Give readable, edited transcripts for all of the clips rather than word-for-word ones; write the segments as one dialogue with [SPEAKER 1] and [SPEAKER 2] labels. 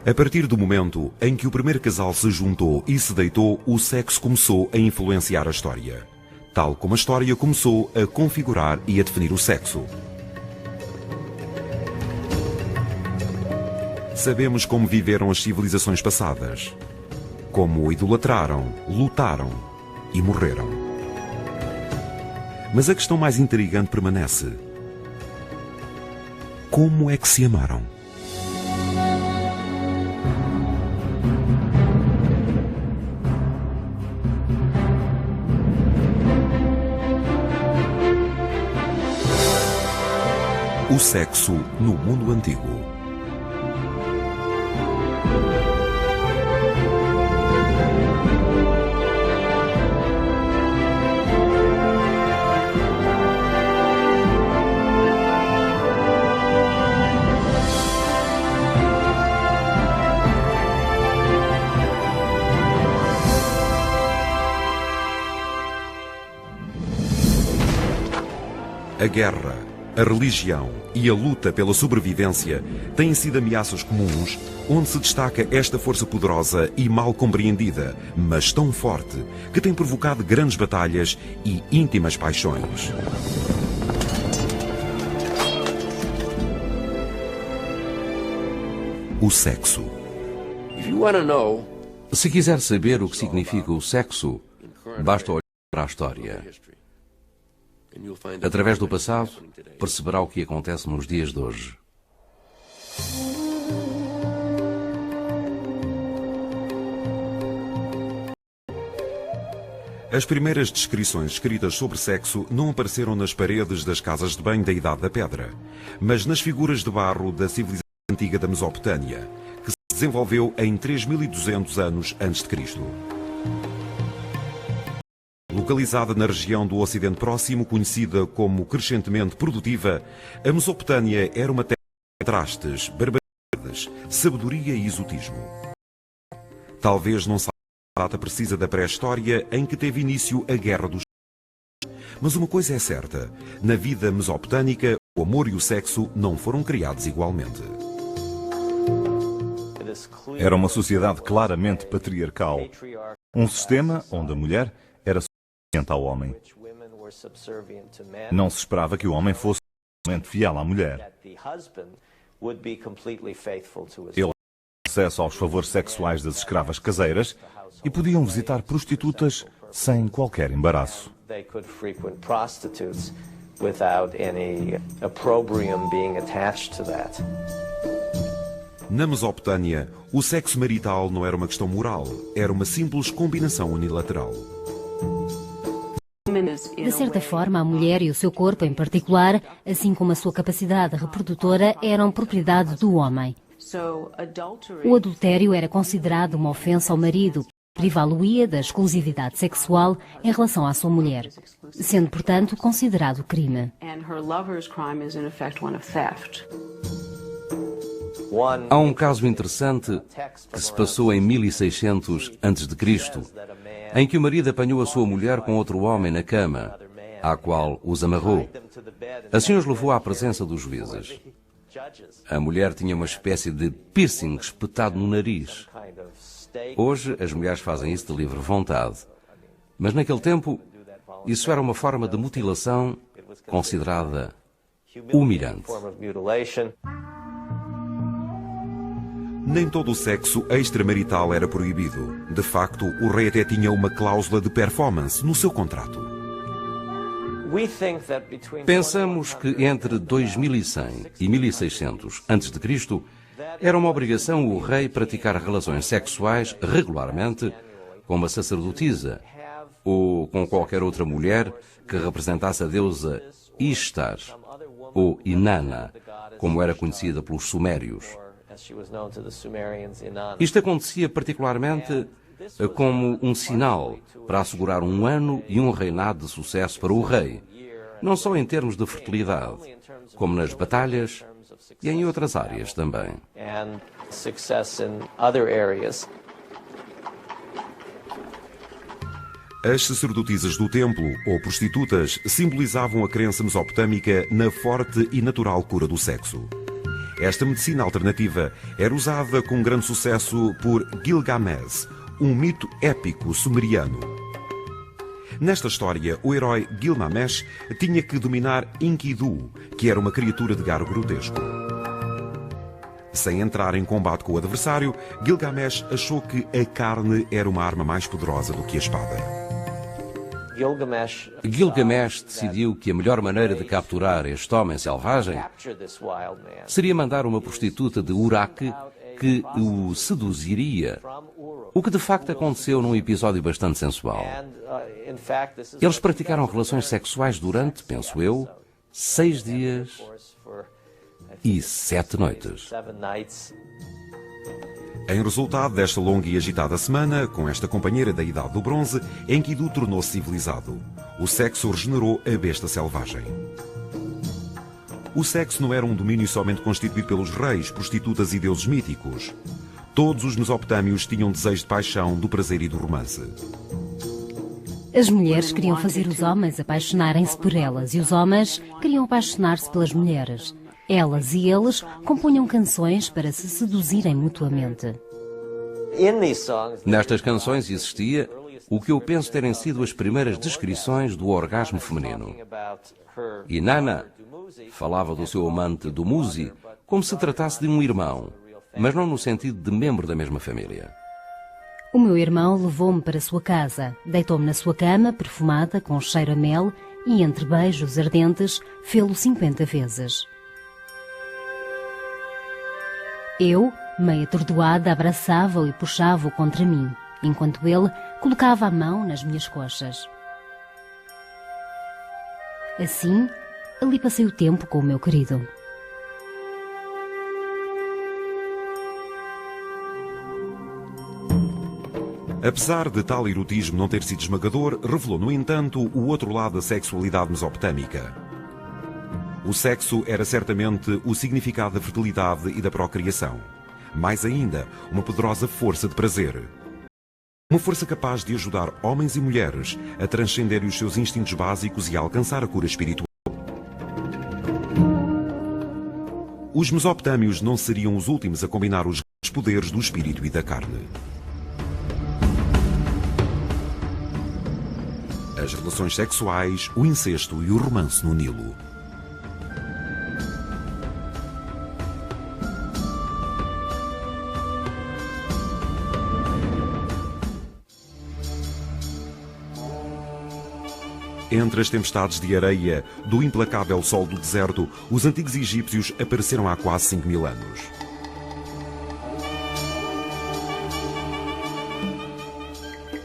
[SPEAKER 1] A partir do momento em que o primeiro casal se juntou e se deitou, o sexo começou a influenciar a história. Tal como a história começou a configurar e a definir o sexo. Sabemos como viveram as civilizações passadas. Como o idolatraram, lutaram e morreram. Mas a questão mais intrigante permanece. Como é que se amaram? O sexo no mundo antigo. A guerra, a religião e a luta pela sobrevivência têm sido ameaças comuns, onde se destaca esta força poderosa e mal compreendida, mas tão forte, que tem provocado grandes batalhas e íntimas paixões. O sexo.
[SPEAKER 2] Se quiser saber o que significa o sexo, basta olhar para a história. Através do passado, perceberá o que acontece nos dias de hoje.
[SPEAKER 1] As primeiras descrições escritas sobre sexo não apareceram nas paredes das casas de banho da Idade da Pedra, mas nas figuras de barro da civilização antiga da Mesopotâmia, que se desenvolveu em 3200 anos antes de Cristo. Localizada na região do Ocidente Próximo, conhecida como crescentemente produtiva, a Mesopotâmia era uma terra de contrastes, barbaridades, sabedoria e exotismo. Talvez não saiba a data precisa da pré-história em que teve início a Guerra dos Tronos. Mas uma coisa é certa, na vida mesopotâmica, o amor e o sexo não foram criados igualmente.
[SPEAKER 3] Era uma sociedade claramente patriarcal. Um sistema onde a mulher era ao homem. Não se esperava que o homem fosse totalmente fiel à mulher. Ele tinha acesso aos favores sexuais das escravas caseiras e podiam visitar prostitutas sem qualquer embaraço.
[SPEAKER 1] Na Mesopotâmia, o sexo marital não era uma questão moral, era uma simples combinação unilateral.
[SPEAKER 4] De certa forma, a mulher e o seu corpo em particular, assim como a sua capacidade reprodutora, eram propriedade do homem. O adultério era considerado uma ofensa ao marido, privá-lo-ia da exclusividade sexual em relação à sua mulher, sendo, portanto, considerado crime.
[SPEAKER 2] Há um caso interessante que se passou em 1600 a.C., em que o marido apanhou a sua mulher com outro homem na cama, à qual os amarrou. Assim os levou à presença dos juízes. A mulher tinha uma espécie de piercing espetado no nariz. Hoje as mulheres fazem isso de livre vontade, mas naquele tempo isso era uma forma de mutilação considerada humilhante.
[SPEAKER 1] Nem todo o sexo extramarital era proibido. De facto, o rei até tinha uma cláusula de performance no seu contrato.
[SPEAKER 2] Pensamos que entre 2100 e 1600 a.C. era uma obrigação o rei praticar relações sexuais regularmente com uma sacerdotisa ou com qualquer outra mulher que representasse a deusa Ishtar, ou Inanna, como era conhecida pelos sumérios. Isto acontecia particularmente como um sinal para assegurar um ano e um reinado de sucesso para o rei, não só em termos de fertilidade, como nas batalhas e em outras áreas também.
[SPEAKER 1] As sacerdotisas do templo, ou prostitutas, simbolizavam a crença mesopotâmica na forte e natural cura do sexo. Esta medicina alternativa era usada com grande sucesso por Gilgamesh, um mito épico sumeriano. Nesta história, o herói Gilgamesh tinha que dominar Enkidu, que era uma criatura de garo grotesco. Sem entrar em combate com o adversário, Gilgamesh achou que a carne era uma arma mais poderosa do que a espada.
[SPEAKER 2] Gilgamesh decidiu que a melhor maneira de capturar este homem selvagem seria mandar uma prostituta de Uruk que o seduziria, o que de facto aconteceu num episódio bastante sensual. Eles praticaram relações sexuais durante, penso eu, 6 dias e 7 noites.
[SPEAKER 1] Em resultado desta longa e agitada semana, com esta companheira da Idade do Bronze, Enkidu tornou-se civilizado. O sexo regenerou a besta selvagem. O sexo não era um domínio somente constituído pelos reis, prostitutas e deuses míticos. Todos os mesopotâmios tinham desejo de paixão, do prazer e do romance.
[SPEAKER 4] As mulheres queriam fazer os homens apaixonarem-se por elas e os homens queriam apaixonar-se pelas mulheres. Elas e eles compunham canções para se seduzirem mutuamente.
[SPEAKER 2] Nestas canções existia o que eu penso terem sido as primeiras descrições do orgasmo feminino. Inanna falava do seu amante Dumuzi como se tratasse de um irmão, mas não no sentido de membro da mesma família.
[SPEAKER 4] O meu irmão levou-me para a sua casa, deitou-me na sua cama, perfumada, com cheiro a mel, e entre beijos ardentes, fê-lo 50 vezes. Eu, meio atordoada, abraçava-o e puxava-o contra mim, enquanto ele colocava a mão nas minhas coxas. Assim, ali passei o tempo com o meu querido.
[SPEAKER 1] Apesar de tal erotismo não ter sido esmagador, revelou, no entanto, o outro lado da sexualidade mesopotâmica. O sexo era certamente o significado da fertilidade e da procriação. Mais ainda, uma poderosa força de prazer. Uma força capaz de ajudar homens e mulheres a transcenderem os seus instintos básicos e a alcançar a cura espiritual. Os mesopotâmios não seriam os últimos a combinar os poderes do espírito e da carne. As relações sexuais, o incesto e o romance no Nilo. Entre as tempestades de areia do implacável sol do deserto, os antigos egípcios apareceram há quase 5.000 anos.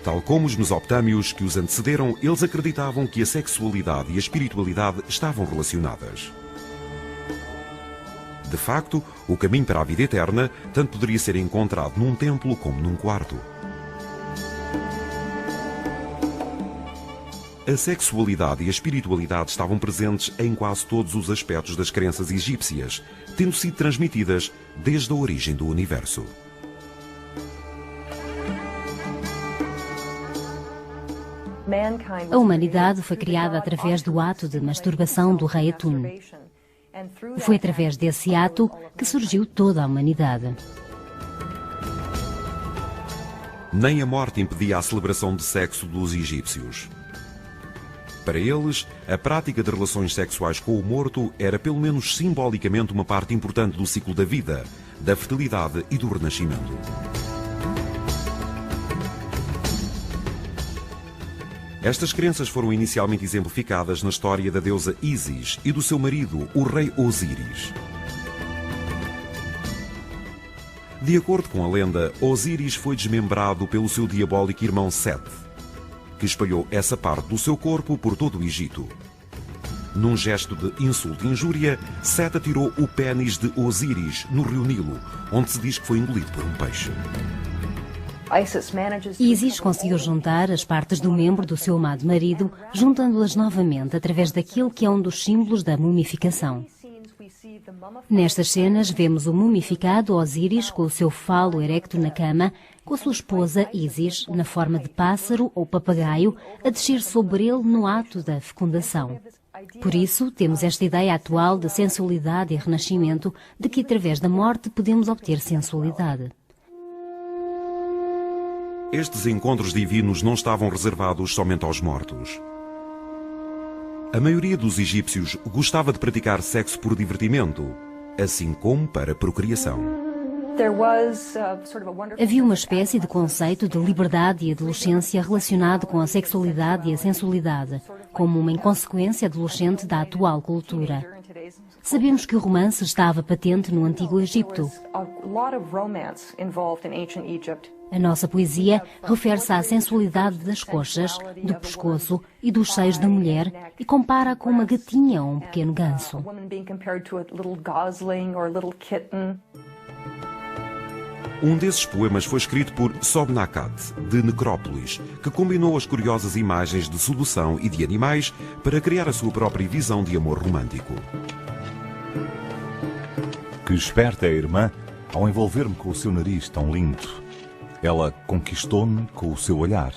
[SPEAKER 1] Tal como os mesopotâmios que os antecederam, eles acreditavam que a sexualidade e a espiritualidade estavam relacionadas. De facto, o caminho para a vida eterna tanto poderia ser encontrado num templo como num quarto. A sexualidade e a espiritualidade estavam presentes em quase todos os aspectos das crenças egípcias, tendo sido transmitidas desde a origem do universo.
[SPEAKER 4] A humanidade foi criada através do ato de masturbação do rei Atum. Foi através desse ato que surgiu toda a humanidade.
[SPEAKER 1] Nem a morte impedia a celebração de sexo dos egípcios. Para eles, a prática de relações sexuais com o morto era pelo menos simbolicamente uma parte importante do ciclo da vida, da fertilidade e do renascimento. Estas crenças foram inicialmente exemplificadas na história da deusa Ísis e do seu marido, o rei Osíris. De acordo com a lenda, Osíris foi desmembrado pelo seu diabólico irmão Set, que espalhou essa parte do seu corpo por todo o Egito. Num gesto de insulto e injúria, Set atirou o pênis de Osíris no rio Nilo, onde se diz que foi engolido por um peixe.
[SPEAKER 4] Ísis conseguiu juntar as partes do membro do seu amado marido, juntando-as novamente através daquilo que é um dos símbolos da mumificação. Nestas cenas vemos o mumificado Osíris com o seu falo erecto na cama, com a sua esposa Ísis, na forma de pássaro ou papagaio, a descer sobre ele no ato da fecundação. Por isso, temos esta ideia atual de sensualidade e renascimento, de que através da morte podemos obter sensualidade.
[SPEAKER 1] Estes encontros divinos não estavam reservados somente aos mortos. A maioria dos egípcios gostava de praticar sexo por divertimento, assim como para procriação.
[SPEAKER 4] Havia uma espécie de conceito de liberdade e adolescência relacionado com a sexualidade e a sensualidade, como uma inconsequência adolescente da atual cultura. Sabemos que o romance estava patente no Antigo Egito. A nossa poesia refere-se à sensualidade das coxas, do pescoço e dos seios da mulher e compara com uma gatinha ou um pequeno ganso.
[SPEAKER 1] Um desses poemas foi escrito por Sobnakat, de Necrópolis, que combinou as curiosas imagens de sedução e de animais para criar a sua própria visão de amor romântico.
[SPEAKER 3] Que esperta é a irmã ao envolver-me com o seu nariz tão lindo. Ela conquistou-me com o seu olhar.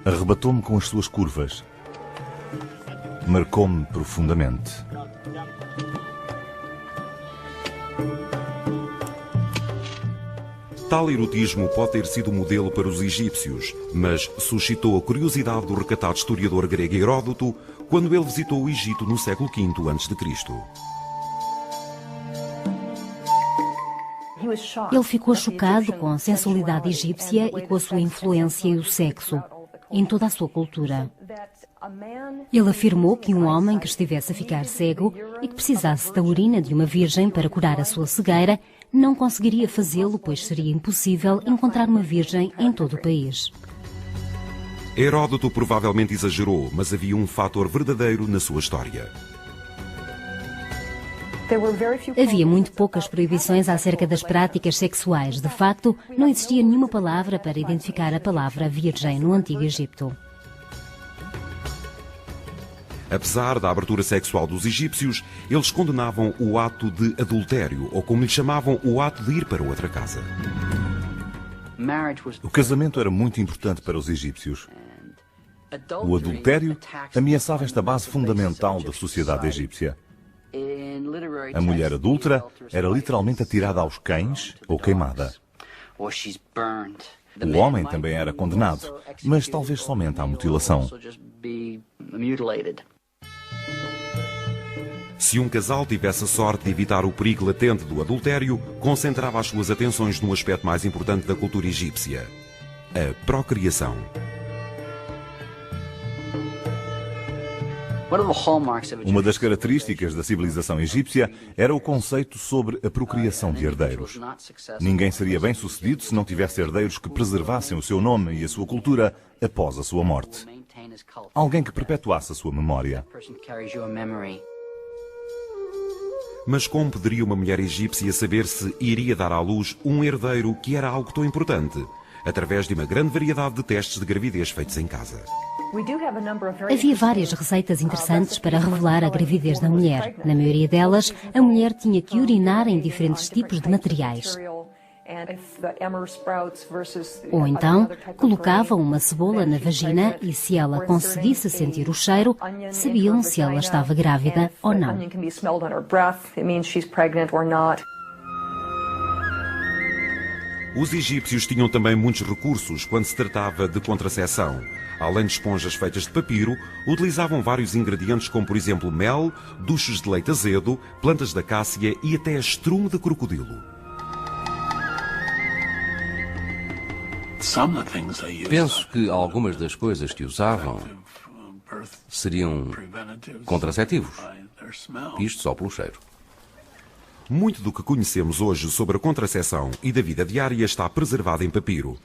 [SPEAKER 3] Arrebatou-me com as suas curvas. Marcou-me profundamente.
[SPEAKER 1] Tal erotismo pode ter sido modelo para os egípcios, mas suscitou a curiosidade do recatado historiador grego Heródoto quando ele visitou o Egito no século V a.C.
[SPEAKER 4] Ele ficou chocado com a sensualidade egípcia e com a sua influência e o sexo em toda a sua cultura. Ele afirmou que um homem que estivesse a ficar cego e que precisasse da urina de uma virgem para curar a sua cegueira não conseguiria fazê-lo, pois seria impossível encontrar uma virgem em todo o país.
[SPEAKER 1] Heródoto provavelmente exagerou, mas havia um fator verdadeiro na sua história.
[SPEAKER 4] Havia muito poucas proibições acerca das práticas sexuais. De facto, não existia nenhuma palavra para identificar a palavra virgem no Antigo Egito.
[SPEAKER 1] Apesar da abertura sexual dos egípcios, eles condenavam o ato de adultério, ou como lhe chamavam, o ato de ir para outra casa.
[SPEAKER 3] O casamento era muito importante para os egípcios. O adultério ameaçava esta base fundamental da sociedade egípcia. A mulher adúltera era literalmente atirada aos cães ou queimada. O homem também era condenado, mas talvez somente à mutilação.
[SPEAKER 1] Se um casal tivesse a sorte de evitar o perigo latente do adultério, concentrava as suas atenções no aspecto mais importante da cultura egípcia: a procriação.
[SPEAKER 3] Uma das características da civilização egípcia era o conceito sobre a procriação de herdeiros. Ninguém seria bem-sucedido se não tivesse herdeiros que preservassem o seu nome e a sua cultura após a sua morte. Alguém que perpetuasse a sua memória.
[SPEAKER 1] Mas como poderia uma mulher egípcia saber se iria dar à luz um herdeiro, que era algo tão importante, através de uma grande variedade de testes de gravidez feitos em casa?
[SPEAKER 4] Havia várias receitas interessantes para revelar a gravidez da mulher. Na maioria delas, a mulher tinha que urinar em diferentes tipos de materiais. Ou então, colocavam uma cebola na vagina e, se ela conseguisse sentir o cheiro, sabiam se ela estava grávida ou não.
[SPEAKER 1] Os egípcios tinham também muitos recursos quando se tratava de contraceção. Além de esponjas feitas de papiro, utilizavam vários ingredientes como, por exemplo, mel, duchos de leite azedo, plantas da cássia e até estrume de crocodilo.
[SPEAKER 2] Penso que algumas das coisas que usavam seriam contraceptivos. Isto só pelo cheiro.
[SPEAKER 1] Muito do que conhecemos hoje sobre a contraceção e da vida diária está preservado em papiro.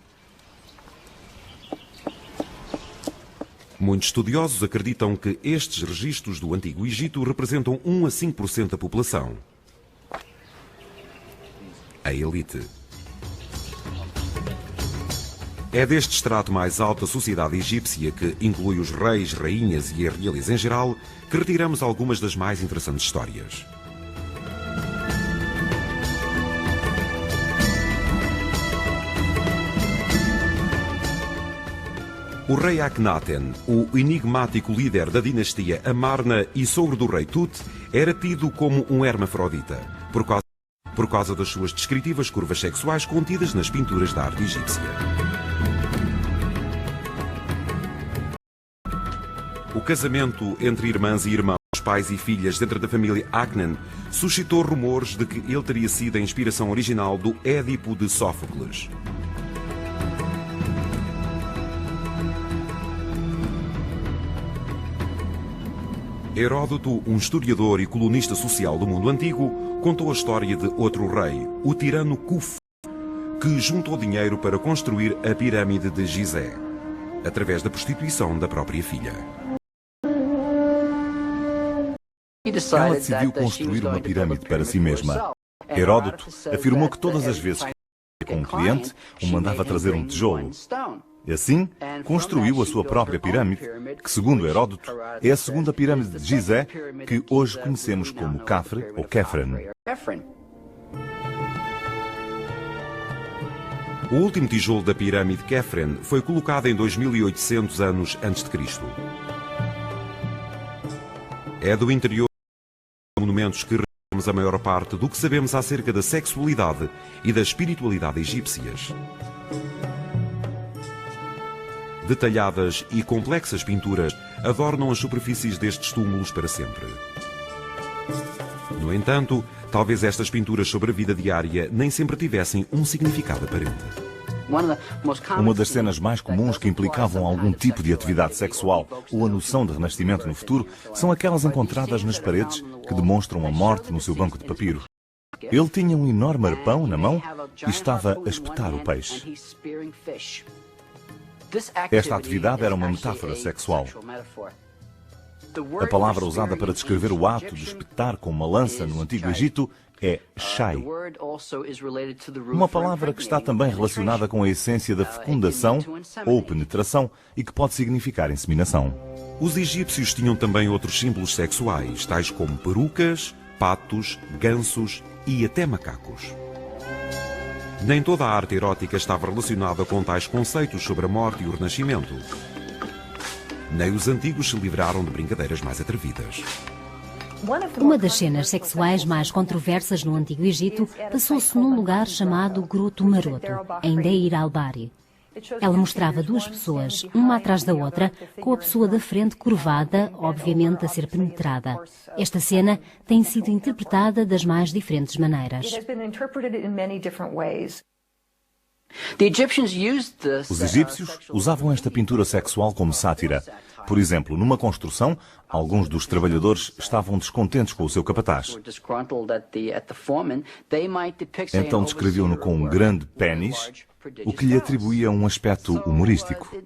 [SPEAKER 1] Muitos estudiosos acreditam que estes registros do Antigo Egito representam 1 a 5% da população. A elite. É deste extrato mais alto da sociedade egípcia, que inclui os reis, rainhas e a realeza em geral, que retiramos algumas das mais interessantes histórias. O rei Akhenaten, o enigmático líder da dinastia Amarna e sogro do rei Tut, era tido como um hermafrodita, por causa das suas descritivas curvas sexuais contidas nas pinturas da arte egípcia. O casamento entre irmãs e irmãos, pais e filhas dentro da família Akhnen suscitou rumores de que ele teria sido a inspiração original do Édipo de Sófocles. Heródoto, um historiador e colunista social do mundo antigo, contou a história de outro rei, o tirano Khufu, que juntou dinheiro para construir a pirâmide de Gizé, através da prostituição da própria filha.
[SPEAKER 3] Ela decidiu construir uma pirâmide para si mesma. Heródoto afirmou que todas as vezes que ia com um cliente, o mandava trazer um tijolo. E assim, construiu a sua própria pirâmide, que, segundo Heródoto, é a segunda pirâmide de Gizé, que hoje conhecemos como Khafre ou Khefren.
[SPEAKER 1] O último tijolo da pirâmide Khefren foi colocado em 2800 anos antes de Cristo. É do interior dos monumentos que revelamos a maior parte do que sabemos acerca da sexualidade e da espiritualidade egípcias. Detalhadas e complexas pinturas adornam as superfícies destes túmulos para sempre. No entanto, talvez estas pinturas sobre a vida diária nem sempre tivessem um significado aparente.
[SPEAKER 3] Uma das cenas mais comuns que implicavam algum tipo de atividade sexual ou a noção de renascimento no futuro são aquelas encontradas nas paredes que demonstram a morte no seu banco de papiro. Ele tinha um enorme arpão na mão e estava a espetar o peixe. Esta atividade era uma metáfora sexual. A palavra usada para descrever o ato de espetar com uma lança no Antigo Egito é shai. Uma palavra que está também relacionada com a essência da fecundação ou penetração e que pode significar inseminação.
[SPEAKER 1] Os egípcios tinham também outros símbolos sexuais, tais como perucas, patos, gansos e até macacos. Nem toda a arte erótica estava relacionada com tais conceitos sobre a morte e o renascimento. Nem os antigos se livraram de brincadeiras mais atrevidas.
[SPEAKER 4] Uma das cenas sexuais mais controversas no Antigo Egito passou-se num lugar chamado Groto Maroto, em Deir al-Bahri. Ela mostrava duas pessoas, uma atrás da outra, com a pessoa da frente curvada, obviamente a ser penetrada. Esta cena tem sido interpretada das mais diferentes maneiras.
[SPEAKER 3] Os egípcios usavam esta pintura sexual como sátira. Por exemplo, numa construção, alguns dos trabalhadores estavam descontentes com o seu capataz. Então descreviam-no com um grande pénis, o que lhe atribuía um aspecto humorístico.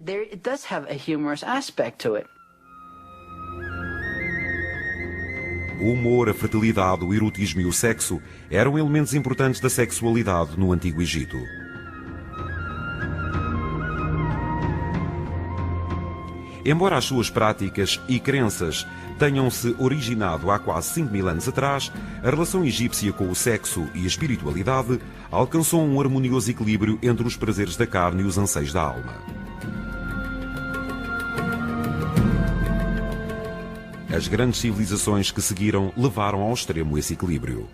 [SPEAKER 1] O humor, a fertilidade, o erotismo e o sexo eram elementos importantes da sexualidade no Antigo Egito. Embora as suas práticas e crenças tenham-se originado há quase 5.000 anos atrás, a relação egípcia com o sexo e a espiritualidade alcançou um harmonioso equilíbrio entre os prazeres da carne e os anseios da alma. As grandes civilizações que seguiram levaram ao extremo esse equilíbrio.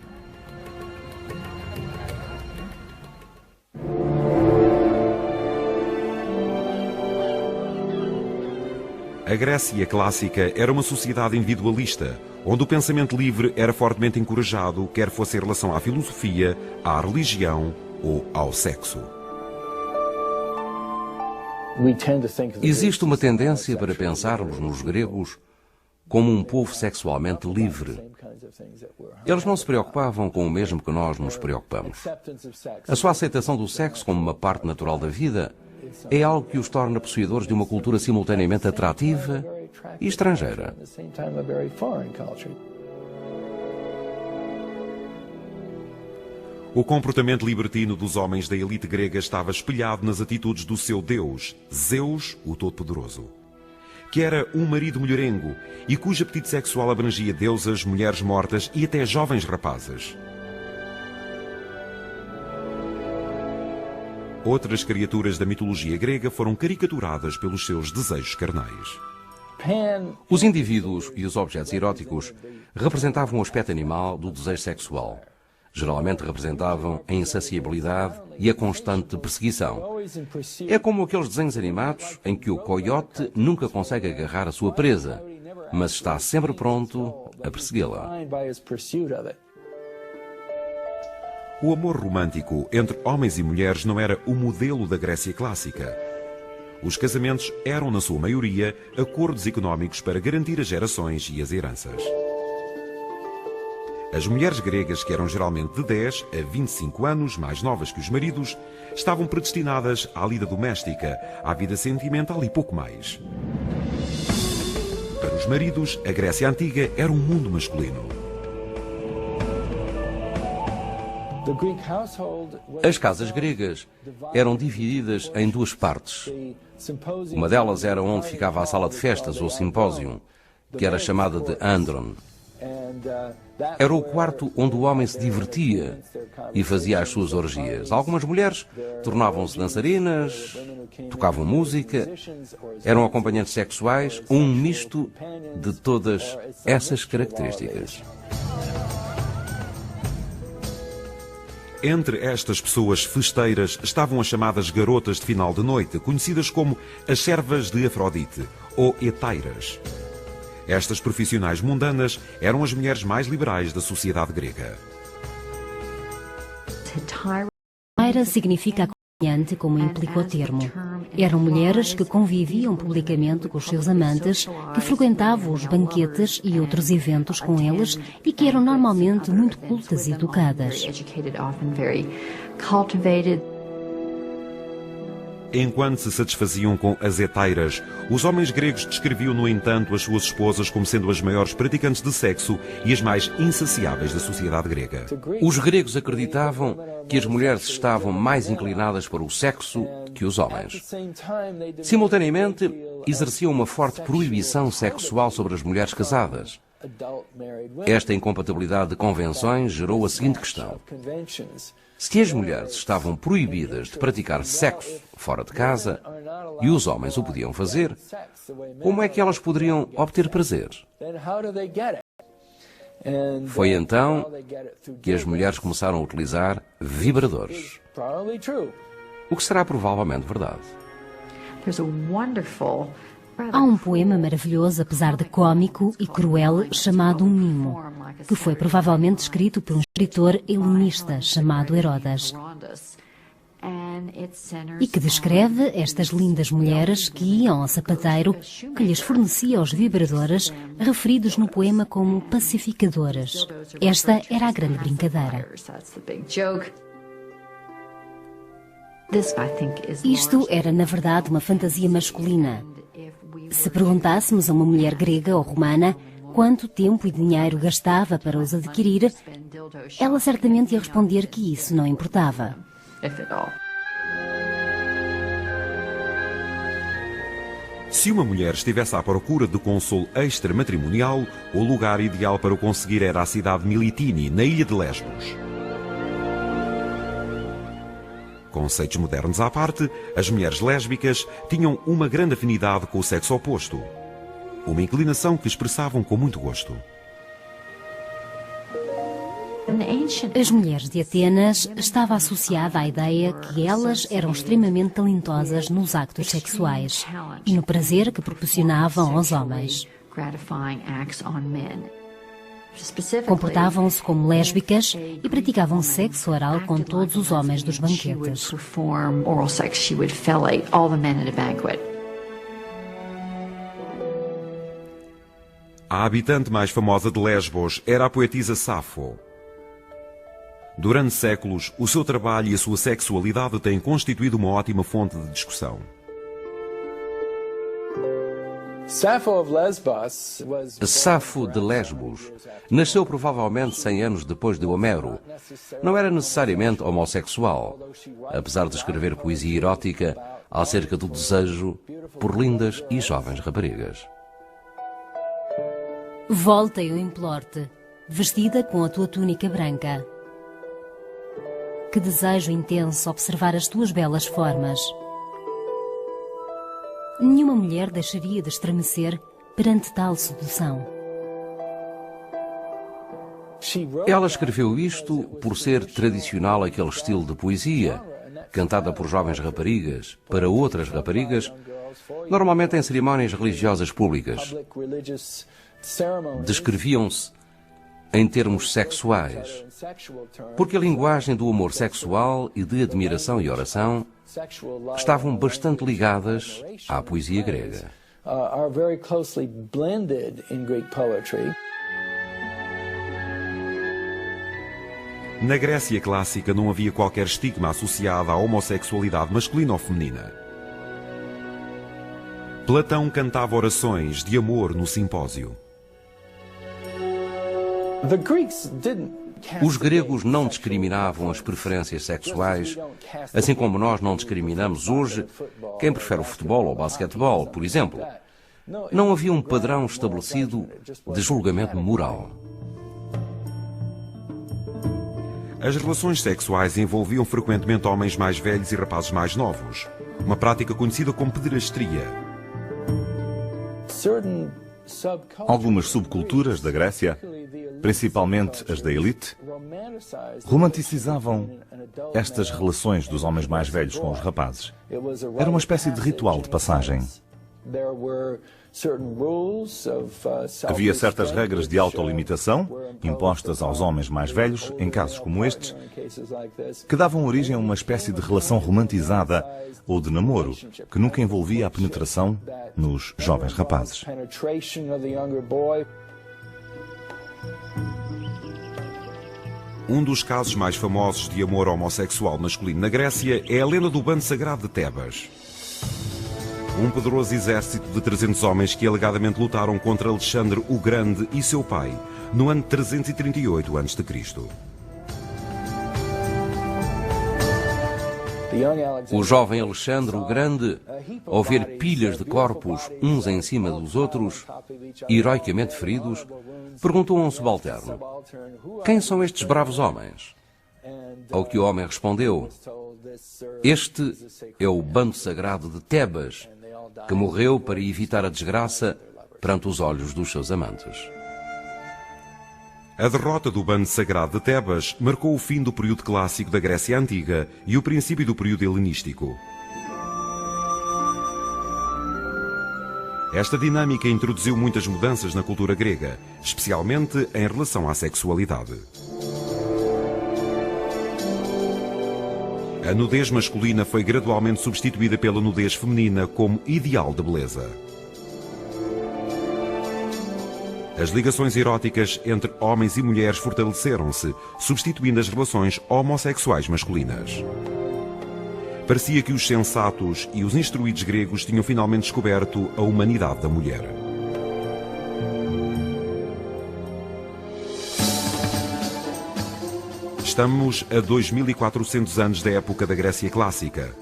[SPEAKER 1] A Grécia clássica era uma sociedade individualista, onde o pensamento livre era fortemente encorajado, quer fosse em relação à filosofia, à religião ou ao sexo.
[SPEAKER 2] Existe uma tendência para pensarmos nos gregos como um povo sexualmente livre. Eles não se preocupavam com o mesmo que nós nos preocupamos. A sua aceitação do sexo como uma parte natural da vida é algo que os torna possuidores de uma cultura simultaneamente atrativa e estrangeira.
[SPEAKER 1] O comportamento libertino dos homens da elite grega estava espelhado nas atitudes do seu deus, Zeus, o Todo-Poderoso, que era um marido mulherengo e cujo apetite sexual abrangia deusas, mulheres mortas e até jovens rapazes. Outras criaturas da mitologia grega foram caricaturadas pelos seus desejos carnais.
[SPEAKER 2] Os indivíduos e os objetos eróticos representavam o aspecto animal do desejo sexual. Geralmente representavam a insaciabilidade e a constante perseguição. É como aqueles desenhos animados em que o coiote nunca consegue agarrar a sua presa, mas está sempre pronto a persegui-la.
[SPEAKER 1] O amor romântico entre homens e mulheres não era o modelo da Grécia clássica. Os casamentos eram, na sua maioria, acordos económicos para garantir as gerações e as heranças. As mulheres gregas, que eram geralmente de 10 a 25 anos, mais novas que os maridos, estavam predestinadas à lida doméstica, à vida sentimental e pouco mais. Para os maridos, a Grécia Antiga era um mundo masculino.
[SPEAKER 2] As casas gregas eram divididas em duas partes. Uma delas era onde ficava a sala de festas, ou simpósio, que era chamada de andron. Era o quarto onde o homem se divertia e fazia as suas orgias. Algumas mulheres tornavam-se dançarinas, tocavam música, eram acompanhantes sexuais, um misto de todas essas características.
[SPEAKER 1] Entre estas pessoas festeiras estavam as chamadas garotas de final de noite, conhecidas como as servas de Afrodite, ou hetairas. Estas profissionais mundanas eram as mulheres mais liberais da sociedade grega.
[SPEAKER 4] Hetaira significa acompanhante, como implica o termo. Eram mulheres que conviviam publicamente com os seus amantes, que frequentavam os banquetes e outros eventos com eles e que eram normalmente muito cultas e educadas.
[SPEAKER 1] Enquanto se satisfaziam com as hetairas, os homens gregos descreviam, no entanto, as suas esposas como sendo as maiores praticantes de sexo e as mais insaciáveis da sociedade grega.
[SPEAKER 2] Os gregos acreditavam que as mulheres estavam mais inclinadas para o sexo que os homens. Simultaneamente, exerciam uma forte proibição sexual sobre as mulheres casadas. Esta incompatibilidade de convenções gerou a seguinte questão: se as mulheres estavam proibidas de praticar sexo fora de casa e os homens o podiam fazer, como é que elas poderiam obter prazer? Foi então que as mulheres começaram a utilizar vibradores. O que será provavelmente verdade.
[SPEAKER 4] Há um poema maravilhoso, apesar de cômico e cruel, chamado Um Mimo, que foi provavelmente escrito por um escritor helenista chamado Herodas, e que descreve estas lindas mulheres que iam ao sapateiro que lhes fornecia os vibradores, referidos no poema como pacificadoras. Esta era a grande brincadeira. Isto era, na verdade, uma fantasia masculina. Se perguntássemos a uma mulher grega ou romana quanto tempo e dinheiro gastava para os adquirir, ela certamente ia responder que isso não importava.
[SPEAKER 1] Se uma mulher estivesse à procura de consolo extramatrimonial, o lugar ideal para o conseguir era a cidade de Militini, na ilha de Lesbos. Conceitos modernos à parte, as mulheres lésbicas tinham uma grande afinidade com o sexo oposto. Uma inclinação que expressavam com muito gosto.
[SPEAKER 4] As mulheres de Atenas estava associada à ideia que elas eram extremamente talentosas nos actos sexuais e no prazer que proporcionavam aos homens. Comportavam-se como lésbicas e praticavam sexo oral com todos os homens dos banquetes.
[SPEAKER 1] A habitante mais famosa de Lesbos era a poetisa Safo. Durante séculos, o seu trabalho e a sua sexualidade têm constituído uma ótima fonte de discussão.
[SPEAKER 2] Safo de Lesbos nasceu provavelmente 100 anos depois de Homero. Não era necessariamente homossexual, apesar de escrever poesia erótica acerca do desejo por lindas e jovens raparigas.
[SPEAKER 4] Volta, eu imploro-te, vestida com a tua túnica branca. Que desejo intenso observar as tuas belas formas. Nenhuma mulher deixaria de estremecer perante tal sedução.
[SPEAKER 2] Ela escreveu isto por ser tradicional aquele estilo de poesia, cantada por jovens raparigas para outras raparigas, normalmente em cerimónias religiosas públicas. Descreviam-se em termos sexuais, porque a linguagem do amor sexual e de admiração e oração estavam bastante ligadas à poesia grega.
[SPEAKER 1] Na Grécia clássica não havia qualquer estigma associado à homossexualidade masculina ou feminina. Platão cantava orações de amor no simpósio.
[SPEAKER 2] Os gregos não discriminavam as preferências sexuais, assim como nós não discriminamos hoje quem prefere o futebol ou o basquetebol, por exemplo. Não havia um padrão estabelecido de julgamento moral.
[SPEAKER 1] As relações sexuais envolviam frequentemente homens mais velhos e rapazes mais novos, uma prática conhecida como pederastia.
[SPEAKER 3] Algumas subculturas da Grécia, principalmente as da elite, romanticizavam estas relações dos homens mais velhos com os rapazes. Era uma espécie de ritual de passagem. Havia certas regras de autolimitação impostas aos homens mais velhos, em casos como estes, que davam origem a uma espécie de relação romantizada ou de namoro, que nunca envolvia a penetração nos jovens rapazes.
[SPEAKER 1] Um dos casos mais famosos de amor homossexual masculino na Grécia é a lenda do bando sagrado de Tebas. Um poderoso exército de 300 homens que alegadamente lutaram contra Alexandre o Grande e seu pai, no ano 338 a.C.
[SPEAKER 2] O jovem Alexandre o Grande, ao ver pilhas de corpos uns em cima dos outros, heroicamente feridos, perguntou a um subalterno: "Quem são estes bravos homens?" Ao que o homem respondeu: "Este é o bando sagrado de Tebas, que morreu para evitar a desgraça perante os olhos dos seus amantes."
[SPEAKER 1] A derrota do bando sagrado de Tebas marcou o fim do período clássico da Grécia Antiga e o princípio do período helenístico. Esta dinâmica introduziu muitas mudanças na cultura grega, especialmente em relação à sexualidade. A nudez masculina foi gradualmente substituída pela nudez feminina como ideal de beleza. As ligações eróticas entre homens e mulheres fortaleceram-se, substituindo as relações homossexuais masculinas. Parecia que os sensatos e os instruídos gregos tinham finalmente descoberto a humanidade da mulher. Estamos a 2400 anos da época da Grécia Clássica.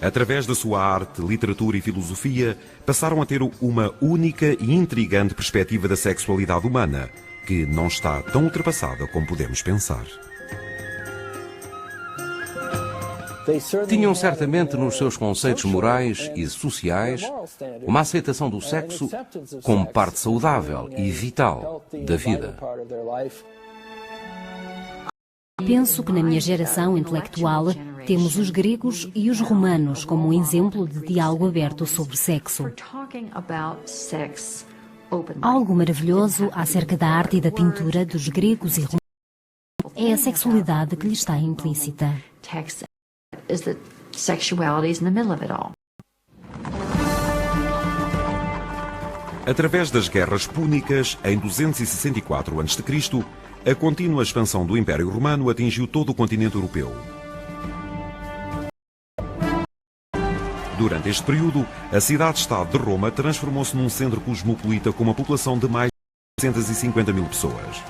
[SPEAKER 1] Através da sua arte, literatura e filosofia, passaram a ter uma única e intrigante perspectiva da sexualidade humana, que não está tão ultrapassada como podemos pensar.
[SPEAKER 2] Tinham certamente nos seus conceitos morais e sociais uma aceitação do sexo como parte saudável e vital da vida.
[SPEAKER 4] Penso que na minha geração intelectual temos os gregos e os romanos como um exemplo de diálogo aberto sobre sexo. Algo maravilhoso acerca da arte e da pintura dos gregos e romanos é a sexualidade que lhe está implícita.
[SPEAKER 1] Através das guerras púnicas, em 264 a.C., a contínua expansão do Império Romano atingiu todo o continente europeu. Durante este período, a cidade-estado de Roma transformou-se num centro cosmopolita com uma população de mais de 650 mil pessoas.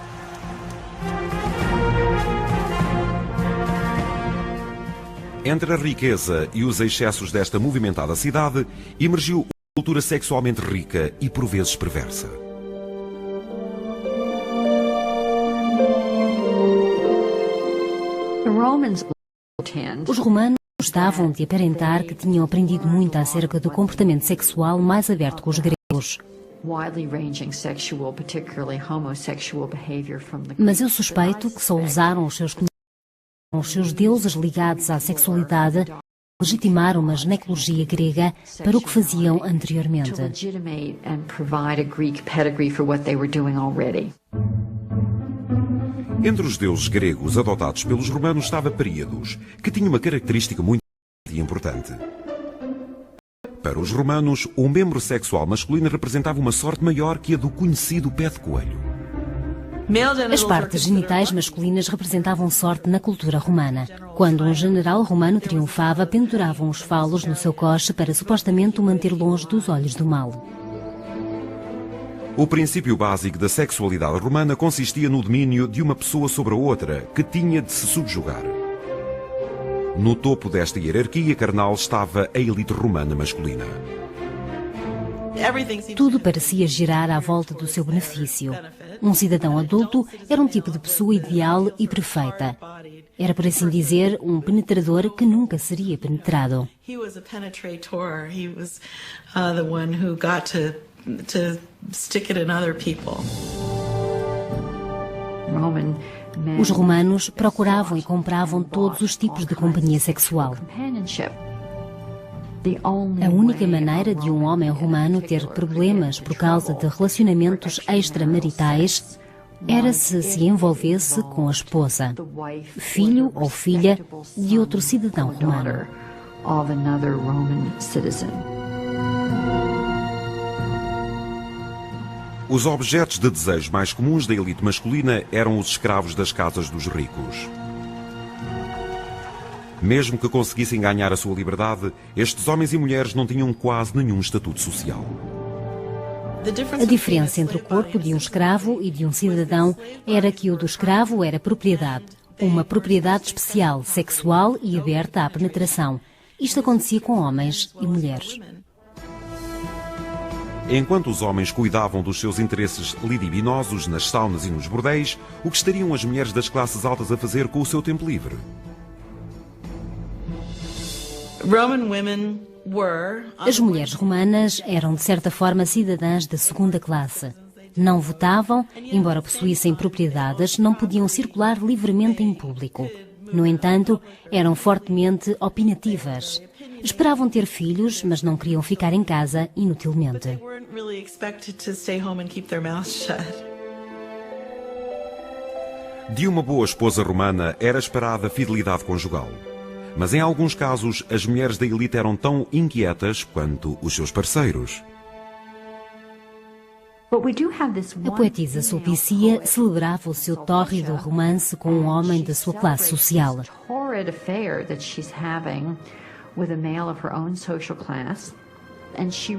[SPEAKER 1] Entre a riqueza e os excessos desta movimentada cidade, emergiu uma cultura sexualmente rica e por vezes perversa.
[SPEAKER 4] Os romanos gostavam de aparentar que tinham aprendido muito acerca do comportamento sexual mais aberto que os gregos. Mas eu suspeito que só usaram os seus deuses ligados à sexualidade para legitimar uma ginecologia grega para o que faziam anteriormente.
[SPEAKER 1] Entre os deuses gregos adotados pelos romanos estava Períados, que tinha uma característica muito importante. Para os romanos, o membro sexual masculino representava uma sorte maior que a do conhecido pé de coelho.
[SPEAKER 4] As partes genitais masculinas representavam sorte na cultura romana. Quando um general romano triunfava, penduravam os falos no seu coche para supostamente o manter longe dos olhos do mal.
[SPEAKER 1] O princípio básico da sexualidade romana consistia no domínio de uma pessoa sobre a outra, que tinha de se subjugar. No topo desta hierarquia carnal estava a elite romana masculina.
[SPEAKER 4] Tudo parecia girar à volta do seu benefício. Um cidadão adulto era um tipo de pessoa ideal e perfeita. Era, por assim dizer, um penetrador que nunca seria penetrado. Os romanos procuravam e compravam todos os tipos de companhia sexual. A única maneira de um homem romano ter problemas por causa de relacionamentos extramaritais era se envolvesse com a esposa, filho ou filha de outro cidadão romano.
[SPEAKER 1] Os objetos de desejo mais comuns da elite masculina eram os escravos das casas dos ricos. Mesmo que conseguissem ganhar a sua liberdade, estes homens e mulheres não tinham quase nenhum estatuto social.
[SPEAKER 4] A diferença entre o corpo de um escravo e de um cidadão era que o do escravo era propriedade, uma propriedade especial, sexual e aberta à penetração. Isto acontecia com homens e mulheres.
[SPEAKER 1] Enquanto os homens cuidavam dos seus interesses libidinosos nas saunas e nos bordéis, o que estariam as mulheres das classes altas a fazer com o seu tempo livre?
[SPEAKER 4] As mulheres romanas eram, de certa forma, cidadãs de segunda classe. Não votavam, embora possuíssem propriedades, não podiam circular livremente em público. No entanto, eram fortemente opinativas. Esperavam ter filhos, mas não queriam ficar em casa inutilmente.
[SPEAKER 1] De uma boa esposa romana era esperada a fidelidade conjugal. Mas em alguns casos, as mulheres da elite eram tão inquietas quanto os seus parceiros.
[SPEAKER 4] A poetisa Sulpicia celebrava o seu tórrido romance com um homem da sua classe social.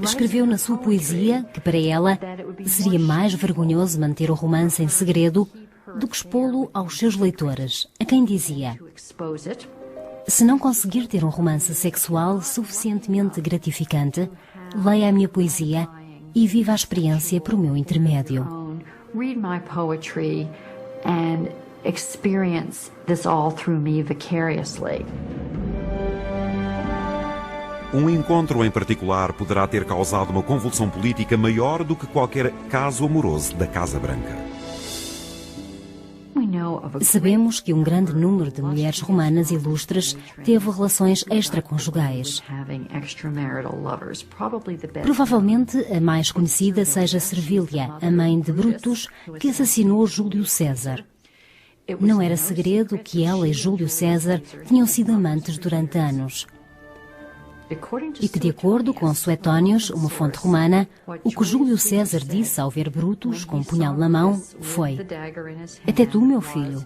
[SPEAKER 4] Escreveu na sua poesia que para ela seria mais vergonhoso manter o romance em segredo do que expô-lo aos seus leitores, a quem dizia: se não conseguir ter um romance sexual suficientemente gratificante, leia a minha poesia e viva a experiência por meu intermédio.
[SPEAKER 5] Read my poetry and experience this all through me vicariously.
[SPEAKER 1] Um encontro em particular poderá ter causado uma convulsão política maior do que qualquer caso amoroso da Casa Branca.
[SPEAKER 4] Sabemos que um grande número de mulheres romanas ilustres teve relações extraconjugais. Provavelmente a mais conhecida seja Servília, a mãe de Brutus, que assassinou Júlio César. Não era segredo que ela e Júlio César tinham sido amantes durante anos. E que, de acordo com Suetónios, uma fonte romana, o que Júlio César disse ao ver Brutus com um punhal na mão foi: até tu, meu filho.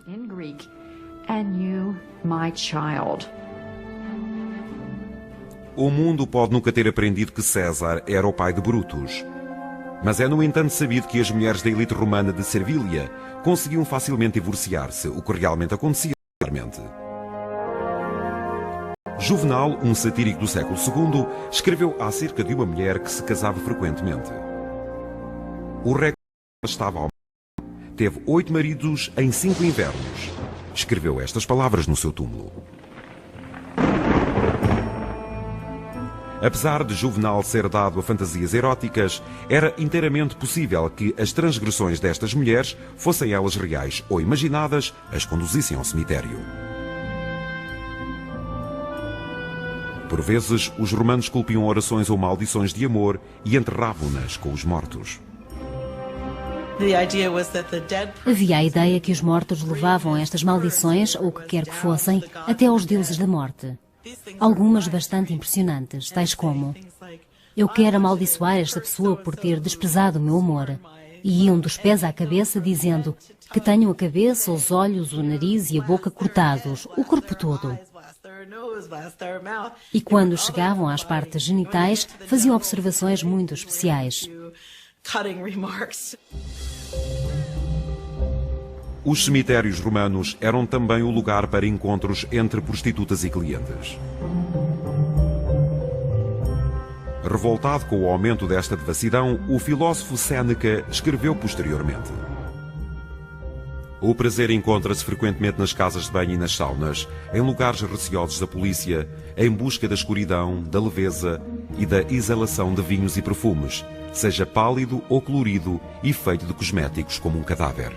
[SPEAKER 1] O mundo pode nunca ter aprendido que César era o pai de Brutus. Mas é, no entanto, sabido que as mulheres da elite romana de Servília conseguiam facilmente divorciar-se, o que realmente acontecia regularmente. Juvenal, um satírico do século II, escreveu acerca de uma mulher que se casava frequentemente. O recorde estava ao... Teve 8 maridos em 5 invernos. escreveu estas palavras no seu túmulo. Apesar de Juvenal ser dado a fantasias eróticas, era inteiramente possível que as transgressões destas mulheres, fossem elas reais ou imaginadas, as conduzissem ao cemitério. Por vezes, os romanos esculpiam orações ou maldições de amor e enterravam-nas com os mortos.
[SPEAKER 4] Havia a ideia que os mortos levavam estas maldições, ou o que quer que fossem, até aos deuses da morte. Algumas bastante impressionantes, tais como: eu quero amaldiçoar esta pessoa por ter desprezado o meu amor. E iam dos pés à cabeça dizendo que tenham a cabeça, os olhos, o nariz e a boca cortados, o corpo todo. E quando chegavam às partes genitais, faziam observações muito especiais.
[SPEAKER 1] Os cemitérios romanos eram também o lugar para encontros entre prostitutas e clientes. Revoltado com o aumento desta devassidão, o filósofo Séneca escreveu posteriormente: o prazer encontra-se frequentemente nas casas de banho e nas saunas, em lugares receosos da polícia, em busca da escuridão, da leveza e da exalação de vinhos e perfumes, seja pálido ou colorido e feito de cosméticos como um cadáver.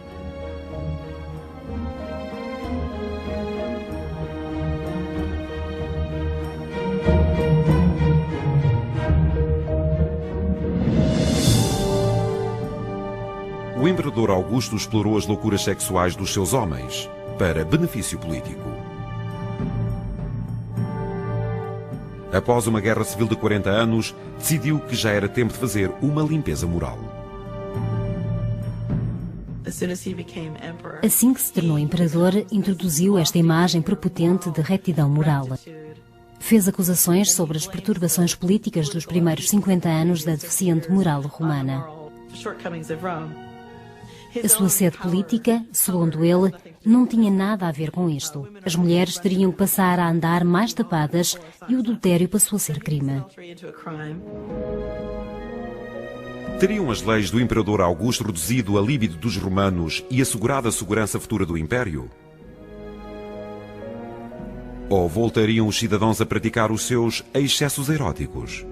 [SPEAKER 1] O imperador Augusto explorou as loucuras sexuais dos seus homens para benefício político. Após uma guerra civil de 40 anos, decidiu que já era tempo de fazer uma limpeza moral.
[SPEAKER 4] Assim que se tornou imperador, introduziu esta imagem prepotente de retidão moral. Fez acusações sobre as perturbações políticas dos primeiros 50 anos da deficiente moral romana. A sua sede política, segundo ele, não tinha nada a ver com isto. As mulheres teriam que passar a andar mais tapadas e o adultério passou a ser crime.
[SPEAKER 1] Teriam as leis do imperador Augusto reduzido a libido dos romanos e assegurado a segurança futura do império? Ou voltariam os cidadãos a praticar os seus excessos eróticos?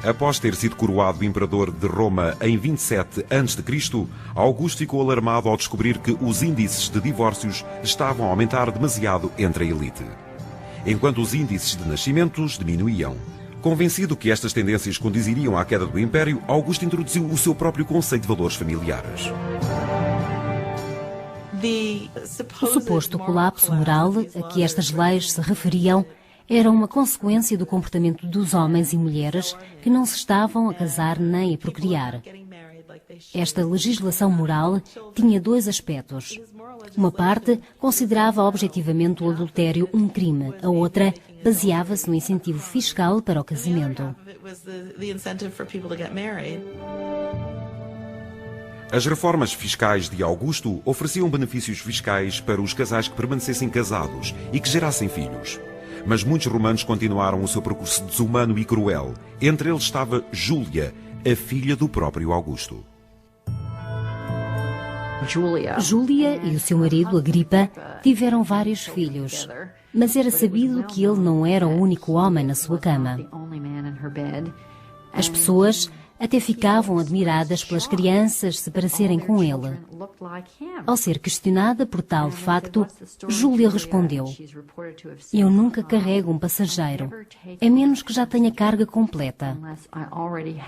[SPEAKER 1] Após ter sido coroado imperador de Roma em 27 a.C., Augusto ficou alarmado ao descobrir que os índices de divórcios estavam a aumentar demasiado entre a elite, enquanto os índices de nascimentos diminuíam. Convencido que estas tendências conduziriam à queda do Império, Augusto introduziu o seu próprio conceito de valores familiares.
[SPEAKER 4] O suposto colapso moral a que estas leis se referiam era uma consequência do comportamento dos homens e mulheres que não se estavam a casar nem a procriar. Esta legislação moral tinha dois aspectos. Uma parte considerava objetivamente o adultério um crime, a outra baseava-se no incentivo fiscal para o casamento.
[SPEAKER 1] As reformas fiscais de Augusto ofereciam benefícios fiscais para os casais que permanecessem casados e que gerassem filhos. Mas muitos romanos continuaram o seu percurso desumano e cruel. Entre eles estava Júlia, a filha do próprio Augusto.
[SPEAKER 4] Júlia e o seu marido, Agripa, tiveram vários filhos, mas era sabido que ele não era o único homem na sua cama. As pessoas até ficavam admiradas pelas crianças se parecerem com ele. Ao ser questionada por tal facto, Júlia respondeu: eu nunca carrego um passageiro, a menos que já tenha carga completa.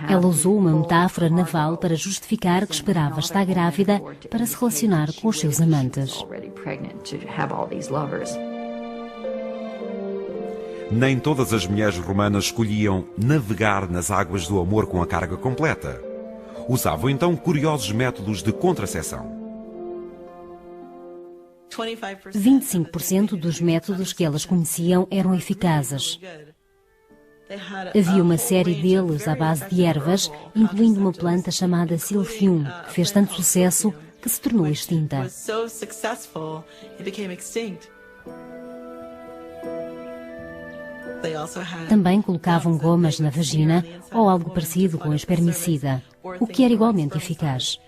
[SPEAKER 4] Ela usou uma metáfora naval para justificar que esperava estar grávida para se relacionar com os seus amantes.
[SPEAKER 1] Nem todas as mulheres romanas escolhiam navegar nas águas do amor com a carga completa. Usavam então curiosos métodos de contraceção.
[SPEAKER 4] 25% dos métodos que elas conheciam eram eficazes. Havia uma série deles à base de ervas, incluindo uma planta chamada silphium, que fez tanto sucesso que se tornou extinta. Também colocavam gomas na vagina ou algo parecido com espermicida, o que era igualmente eficaz.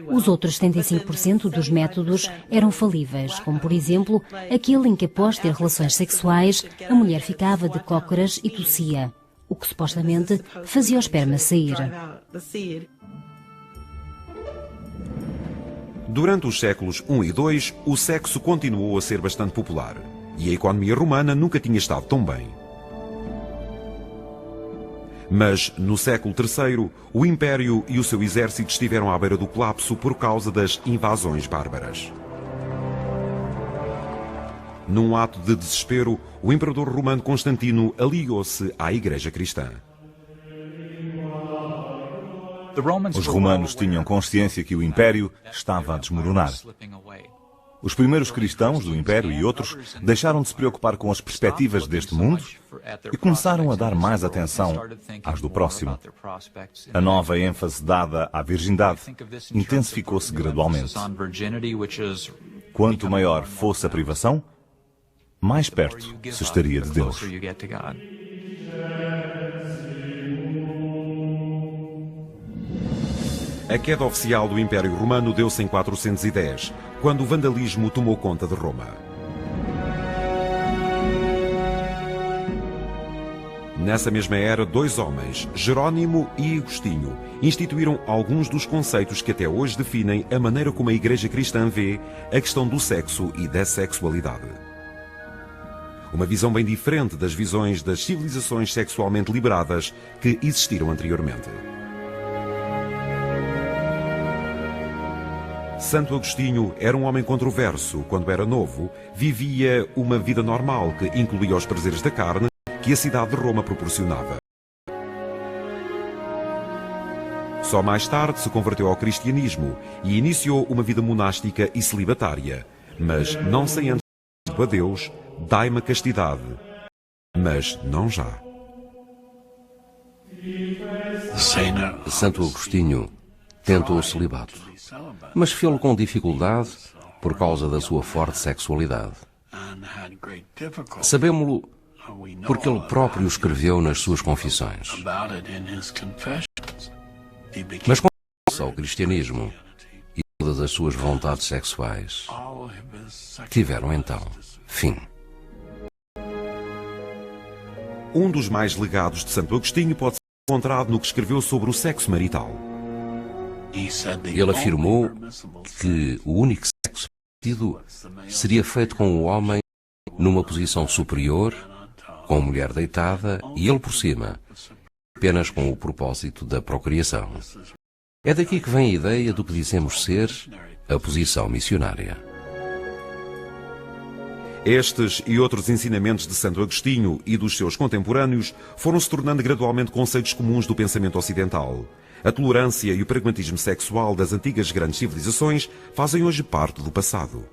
[SPEAKER 4] Os outros 75% dos métodos eram falíveis, como, por exemplo, aquele em que após ter relações sexuais, a mulher ficava de cócoras e tossia, o que supostamente fazia o esperma sair.
[SPEAKER 1] Durante os séculos I e II, o sexo continuou a ser bastante popular e a economia romana nunca tinha estado tão bem. Mas, no século III, o Império e o seu exército estiveram à beira do colapso por causa das invasões bárbaras. Num ato de desespero, o imperador romano Constantino aliou-se à Igreja Cristã.
[SPEAKER 3] Os romanos tinham consciência que o Império estava a desmoronar. Os primeiros cristãos do Império e outros deixaram de se preocupar com as perspectivas deste mundo e começaram a dar mais atenção às do próximo. A nova ênfase dada à virgindade intensificou-se gradualmente. Quanto maior fosse a privação, mais perto se estaria de Deus.
[SPEAKER 1] A queda oficial do Império Romano deu-se em 410, quando o vandalismo tomou conta de Roma. Nessa mesma era, dois homens, Jerónimo e Agostinho, instituíram alguns dos conceitos que até hoje definem a maneira como a Igreja Cristã vê a questão do sexo e da sexualidade. Uma visão bem diferente das visões das civilizações sexualmente liberadas que existiram anteriormente. Santo Agostinho era um homem controverso. Quando era novo, vivia uma vida normal que incluía os prazeres da carne que a cidade de Roma proporcionava. Só mais tarde se converteu ao cristianismo e iniciou uma vida monástica e celibatária, mas não sem antes a Deus, dai-me castidade, mas não já.
[SPEAKER 2] Santo Agostinho tentou o celibato, mas fê-lo com dificuldade por causa da sua forte sexualidade. Sabemos-lo porque ele próprio escreveu nas suas confissões. Mas converteu-se ao cristianismo e todas as suas vontades sexuais tiveram então fim.
[SPEAKER 1] Um dos mais legados de Santo Agostinho pode ser encontrado no que escreveu sobre o sexo marital.
[SPEAKER 2] Ele afirmou que o único sexo permitido seria feito com o homem numa posição superior, com a mulher deitada e ele por cima, apenas com o propósito da procriação. É daqui que vem a ideia do que dizemos ser a posição missionária.
[SPEAKER 1] Estes e outros ensinamentos de Santo Agostinho e dos seus contemporâneos foram se tornando gradualmente conceitos comuns do pensamento ocidental. A tolerância e o pragmatismo sexual das antigas grandes civilizações fazem hoje parte do passado.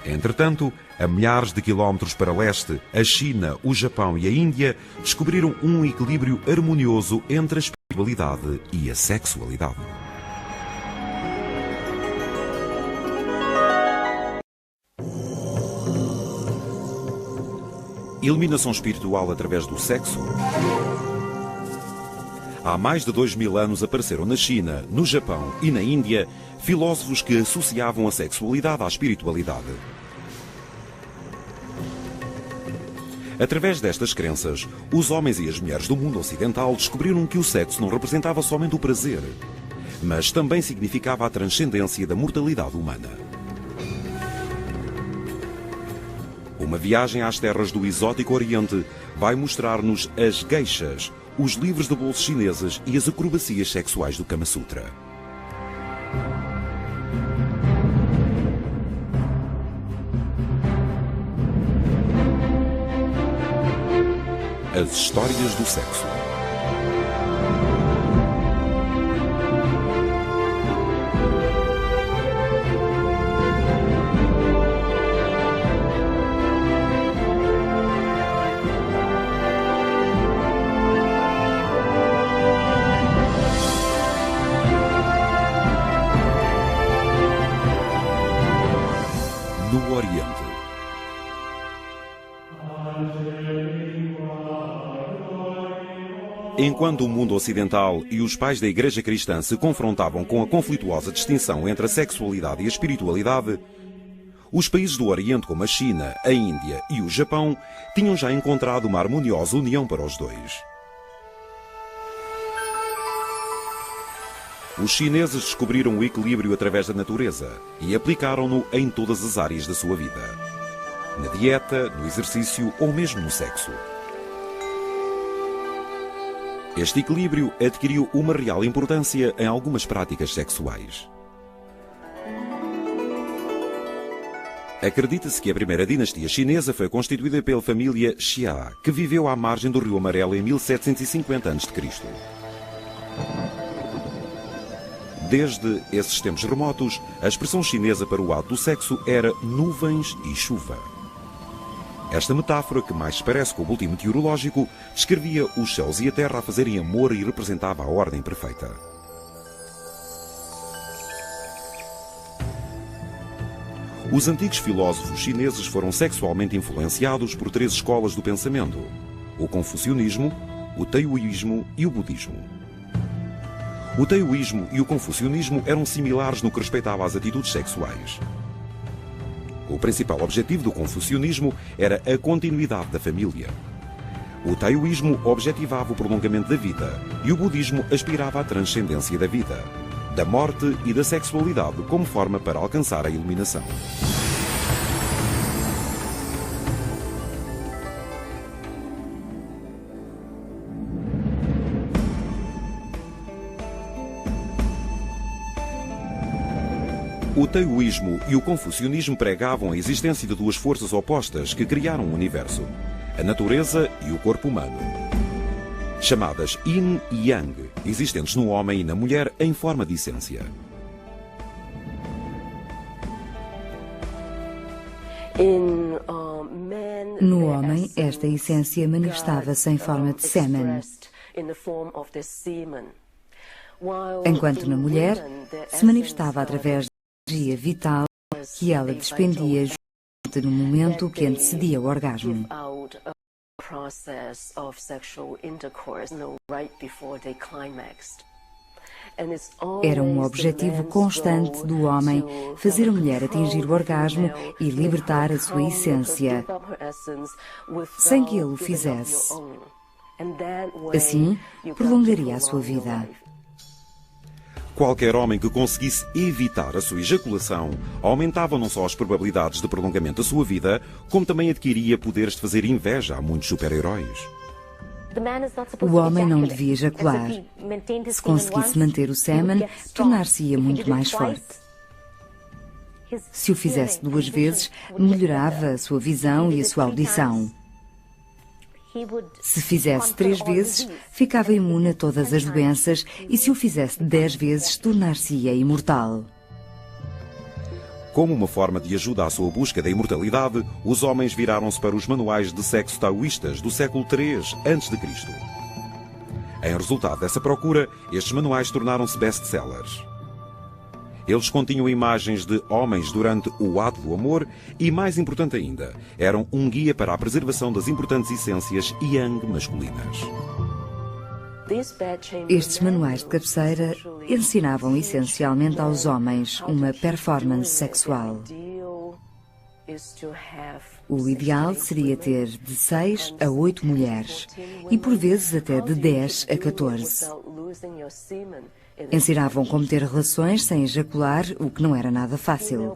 [SPEAKER 1] Entretanto, a milhares de quilómetros para leste, a China, o Japão e a Índia descobriram um equilíbrio harmonioso entre a espiritualidade e a sexualidade. Eliminação espiritual através do sexo? Há mais de 2000 anos apareceram na China, no Japão e na Índia filósofos que associavam a sexualidade à espiritualidade. Através destas crenças, os homens e as mulheres do mundo ocidental descobriram que o sexo não representava somente o prazer, mas também significava a transcendência da mortalidade humana. Uma viagem às terras do exótico Oriente vai mostrar-nos as geishas, os livros de bolso chineses e as acrobacias sexuais do Kama Sutra. As histórias do sexo. No Oriente. Enquanto o mundo ocidental e os pais da Igreja Cristã se confrontavam com a conflituosa distinção entre a sexualidade e a espiritualidade, os países do Oriente, como a China, a Índia e o Japão, tinham já encontrado uma harmoniosa união para os dois. Os chineses descobriram o equilíbrio através da natureza e aplicaram-no em todas as áreas da sua vida. Na dieta, no exercício ou mesmo no sexo. Este equilíbrio adquiriu uma real importância em algumas práticas sexuais. Acredita-se que a primeira dinastia chinesa foi constituída pela família Xia, que viveu à margem do Rio Amarelo em 1750 a.C. Desde esses tempos remotos, a expressão chinesa para o ato do sexo era nuvens e chuva. Esta metáfora, que mais se parece com o boletim meteorológico, descrevia os céus e a terra a fazerem amor e representava a ordem perfeita. Os antigos filósofos chineses foram sexualmente influenciados por 3 escolas do pensamento: o confucionismo, o taoísmo e o budismo. O taoísmo e o confucionismo eram similares no que respeitava às atitudes sexuais. O principal objetivo do confucionismo era a continuidade da família. O taoísmo objetivava o prolongamento da vida e o budismo aspirava à transcendência da vida, da morte e da sexualidade como forma para alcançar a iluminação. O taoísmo e o confucionismo pregavam a existência de 2 forças opostas que criaram o universo: a natureza e o corpo humano. Chamadas Yin e Yang, existentes no homem e na mulher em forma de essência.
[SPEAKER 6] No homem, esta essência manifestava-se em forma de sêmen, enquanto na mulher se manifestava através da energia vital que ela despendia no momento que antecedia o orgasmo. Era um objetivo constante do homem fazer a mulher atingir o orgasmo e libertar a sua essência, sem que ele o fizesse. Assim, prolongaria a sua vida.
[SPEAKER 1] Qualquer homem que conseguisse evitar a sua ejaculação aumentava não só as probabilidades de prolongamento da sua vida, como também adquiria poderes de fazer inveja a muitos super-heróis.
[SPEAKER 6] O homem não devia ejacular. Se conseguisse manter o sêmen, tornar-se-ia muito mais forte. Se o fizesse 2 vezes, melhorava a sua visão e a sua audição. Se fizesse 3 vezes, ficava imune a todas as doenças, e se o fizesse 10 vezes, tornar-se-ia imortal.
[SPEAKER 1] Como uma forma de ajuda à sua busca da imortalidade, os homens viraram-se para os manuais de sexo taoístas do século III a.C. Em resultado dessa procura, estes manuais tornaram-se best-sellers. Eles continham imagens de homens durante o ato do amor e, mais importante ainda, eram um guia para a preservação das importantes essências yang masculinas.
[SPEAKER 6] Estes manuais de cabeceira ensinavam essencialmente aos homens uma performance sexual. O ideal seria ter de 6 a 8 mulheres e, por vezes, até de 10 a 14. Ensinavam como ter relações sem ejacular, o que não era nada fácil.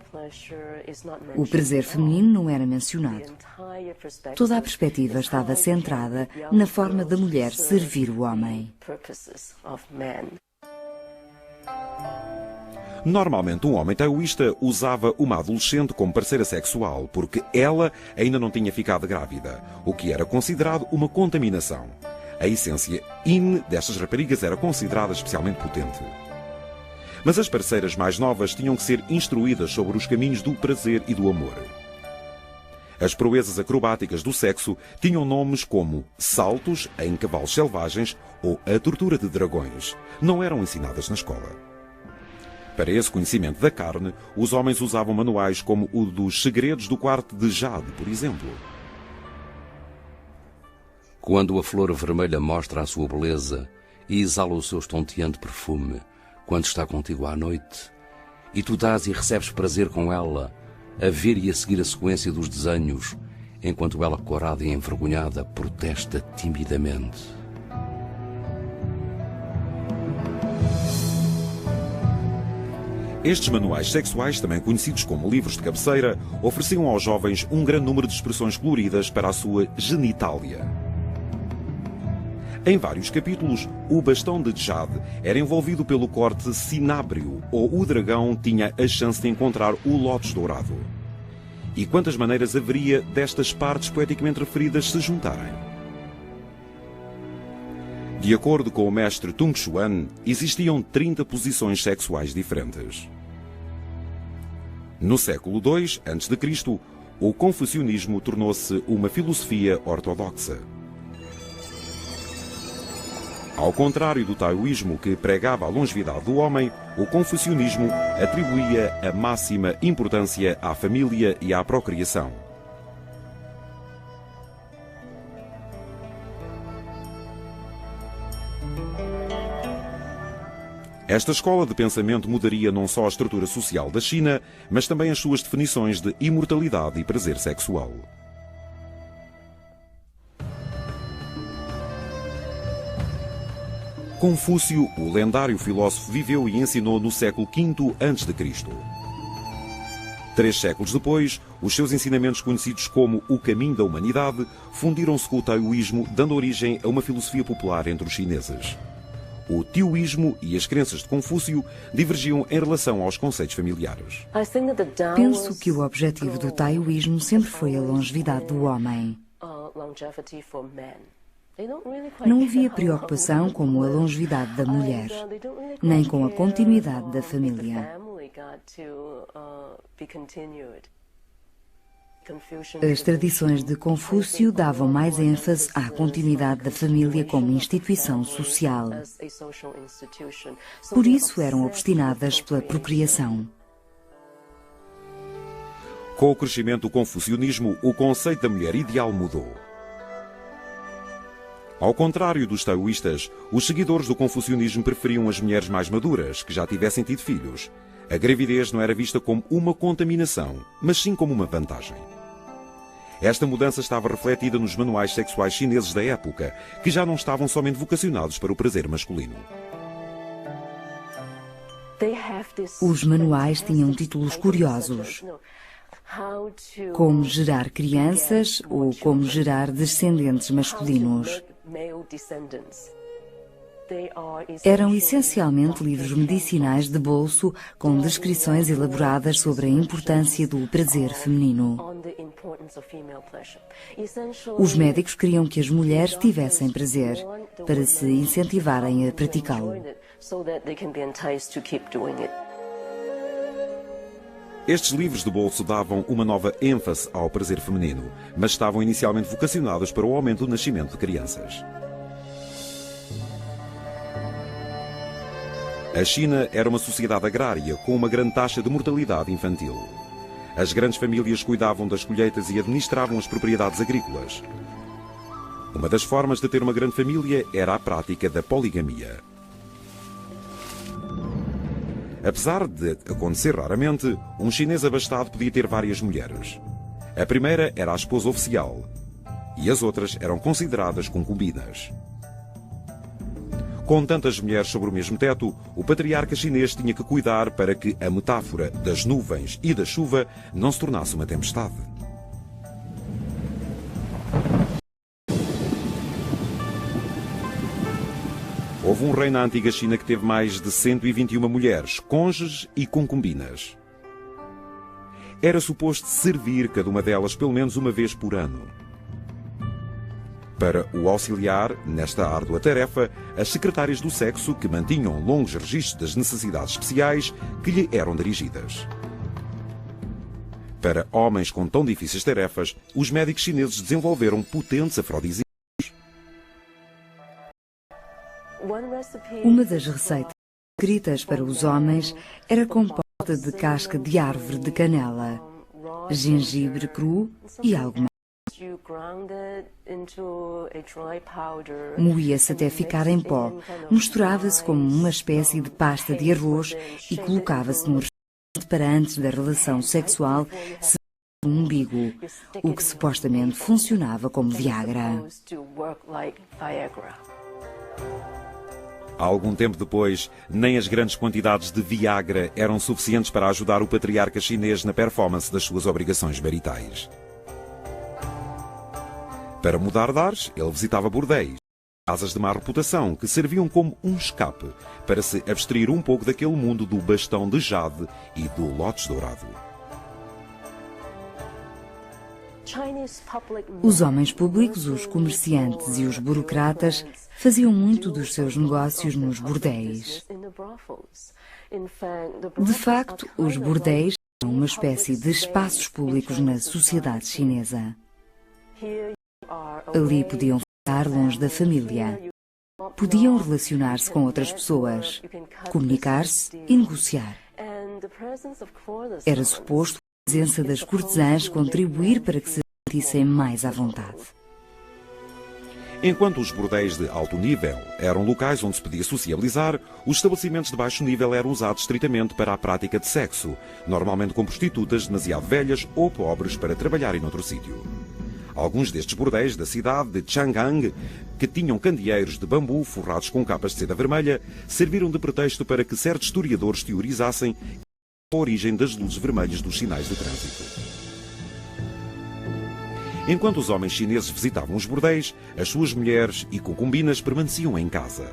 [SPEAKER 6] O prazer feminino não era mencionado. Toda a perspectiva estava centrada na forma da mulher servir o homem.
[SPEAKER 1] Normalmente, um homem taoísta usava uma adolescente como parceira sexual, porque ela ainda não tinha ficado grávida, o que era considerado uma contaminação. A essência yin destas raparigas era considerada especialmente potente. Mas as parceiras mais novas tinham que ser instruídas sobre os caminhos do prazer e do amor. As proezas acrobáticas do sexo tinham nomes como saltos em cavalos selvagens ou a tortura de dragões. Não eram ensinadas na escola. Para esse conhecimento da carne, os homens usavam manuais como o dos Segredos do Quarto de Jade, por exemplo.
[SPEAKER 2] Quando a flor vermelha mostra a sua beleza e exala o seu estonteante perfume, quando está contigo à noite, e tu dás e recebes prazer com ela, a ver e a seguir a sequência dos desenhos, enquanto ela, corada e envergonhada, protesta timidamente.
[SPEAKER 1] Estes manuais sexuais, também conhecidos como livros de cabeceira, ofereciam aos jovens um grande número de expressões coloridas para a sua genitália. Em vários capítulos, o bastão de Jade era envolvido pelo corte cinábrio, ou o dragão tinha a chance de encontrar o lótus dourado. E quantas maneiras haveria destas partes poeticamente referidas se juntarem? De acordo com o mestre Tung Xuan, existiam 30 posições sexuais diferentes. No século II a.C., o confucionismo tornou-se uma filosofia ortodoxa. Ao contrário do taoísmo, que pregava a longevidade do homem, o confucionismo atribuía a máxima importância à família e à procriação. Esta escola de pensamento mudaria não só a estrutura social da China, mas também as suas definições de imortalidade e prazer sexual. Confúcio, o lendário filósofo, viveu e ensinou no século V a.C. 3 séculos depois, os seus ensinamentos, conhecidos como o caminho da humanidade, fundiram-se com o taoísmo, dando origem a uma filosofia popular entre os chineses. O taoísmo e as crenças de Confúcio divergiam em relação aos conceitos familiares.
[SPEAKER 6] Penso que o objetivo do taoísmo sempre foi a longevidade do homem. Não havia preocupação com a longevidade da mulher, nem com a continuidade da família. As tradições de Confúcio davam mais ênfase à continuidade da família como instituição social. Por isso eram obstinadas pela procriação.
[SPEAKER 1] Com o crescimento do confucionismo, o conceito da mulher ideal mudou. Ao contrário dos taoístas, os seguidores do confucionismo preferiam as mulheres mais maduras, que já tivessem tido filhos. A gravidez não era vista como uma contaminação, mas sim como uma vantagem. Esta mudança estava refletida nos manuais sexuais chineses da época, que já não estavam somente vocacionados para o prazer masculino.
[SPEAKER 6] Os manuais tinham títulos curiosos, como gerar crianças ou como gerar descendentes masculinos. Eram essencialmente livros medicinais de bolso com descrições elaboradas sobre a importância do prazer feminino. Os médicos queriam que as mulheres tivessem prazer, para se incentivarem a praticá-lo.
[SPEAKER 1] Estes livros de bolso davam uma nova ênfase ao prazer feminino, mas estavam inicialmente vocacionados para o aumento do nascimento de crianças. A China era uma sociedade agrária com uma grande taxa de mortalidade infantil. As grandes famílias cuidavam das colheitas e administravam as propriedades agrícolas. Uma das formas de ter uma grande família era a prática da poligamia. Apesar de acontecer raramente, um chinês abastado podia ter várias mulheres. A primeira era a esposa oficial e as outras eram consideradas concubinas. Com tantas mulheres sobre o mesmo teto, o patriarca chinês tinha que cuidar para que a metáfora das nuvens e da chuva não se tornasse uma tempestade. Houve um rei na antiga China que teve mais de 121 mulheres, cônjuges e concubinas. Era suposto servir cada uma delas pelo menos uma vez por ano. Para o auxiliar nesta árdua tarefa, as secretárias do sexo que mantinham longos registros das necessidades especiais que lhe eram dirigidas. Para homens com tão difíceis tarefas, os médicos chineses desenvolveram potentes afrodisíacos.
[SPEAKER 6] Uma das receitas escritas para os homens era composta de casca de árvore de canela, gengibre cru e algo mais. Moía-se até ficar em pó, misturava-se como uma espécie de pasta de arroz e colocava-se no recipiente para antes da relação sexual se o umbigo, o que supostamente funcionava como Viagra.
[SPEAKER 1] Algum tempo depois, nem as grandes quantidades de Viagra eram suficientes para ajudar o patriarca chinês na performance das suas obrigações maritais. Para mudar de ares, ele visitava bordéis, casas de má reputação, que serviam como um escape para se abstrair um pouco daquele mundo do bastão de jade e do lótus dourado.
[SPEAKER 6] Os homens públicos, os comerciantes e os burocratas faziam muito dos seus negócios nos bordéis. De facto, os bordéis são uma espécie de espaços públicos na sociedade chinesa. Ali podiam ficar longe da família. Podiam relacionar-se com outras pessoas, comunicar-se e negociar. Era suposto a presença das cortesãs contribuir para que se sentissem mais à vontade.
[SPEAKER 1] Enquanto os bordéis de alto nível eram locais onde se podia sociabilizar, os estabelecimentos de baixo nível eram usados estritamente para a prática de sexo, normalmente com prostitutas demasiado velhas ou pobres para trabalharem noutro sítio. Alguns destes bordéis da cidade de Chang'an, que tinham candeeiros de bambu forrados com capas de seda vermelha, serviram de pretexto para que certos historiadores teorizassem a origem das luzes vermelhas dos sinais de trânsito. Enquanto os homens chineses visitavam os bordéis, as suas mulheres e concubinas permaneciam em casa.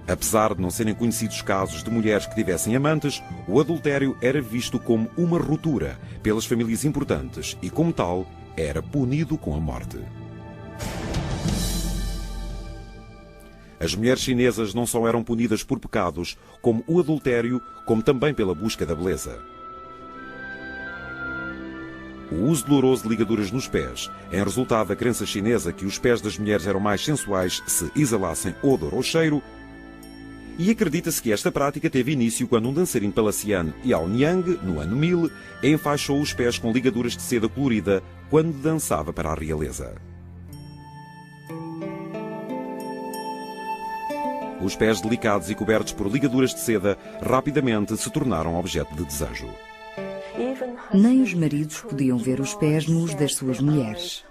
[SPEAKER 1] Apesar de não serem conhecidos casos de mulheres que tivessem amantes, o adultério era visto como uma ruptura pelas famílias importantes e, como tal, era punido com a morte. As mulheres chinesas não só eram punidas por pecados, como o adultério, como também pela busca da beleza. O uso doloroso de ligaduras nos pés, em resultado da crença chinesa que os pés das mulheres eram mais sensuais se exalassem odor ou cheiro, e acredita-se que esta prática teve início quando um dançarino palaciano, Yao Niang, no ano 1000, enfaixou os pés com ligaduras de seda colorida quando dançava para a realeza. Os pés delicados e cobertos por ligaduras de seda rapidamente se tornaram objeto de desejo.
[SPEAKER 6] Nem os maridos podiam ver os pés nus das suas mulheres.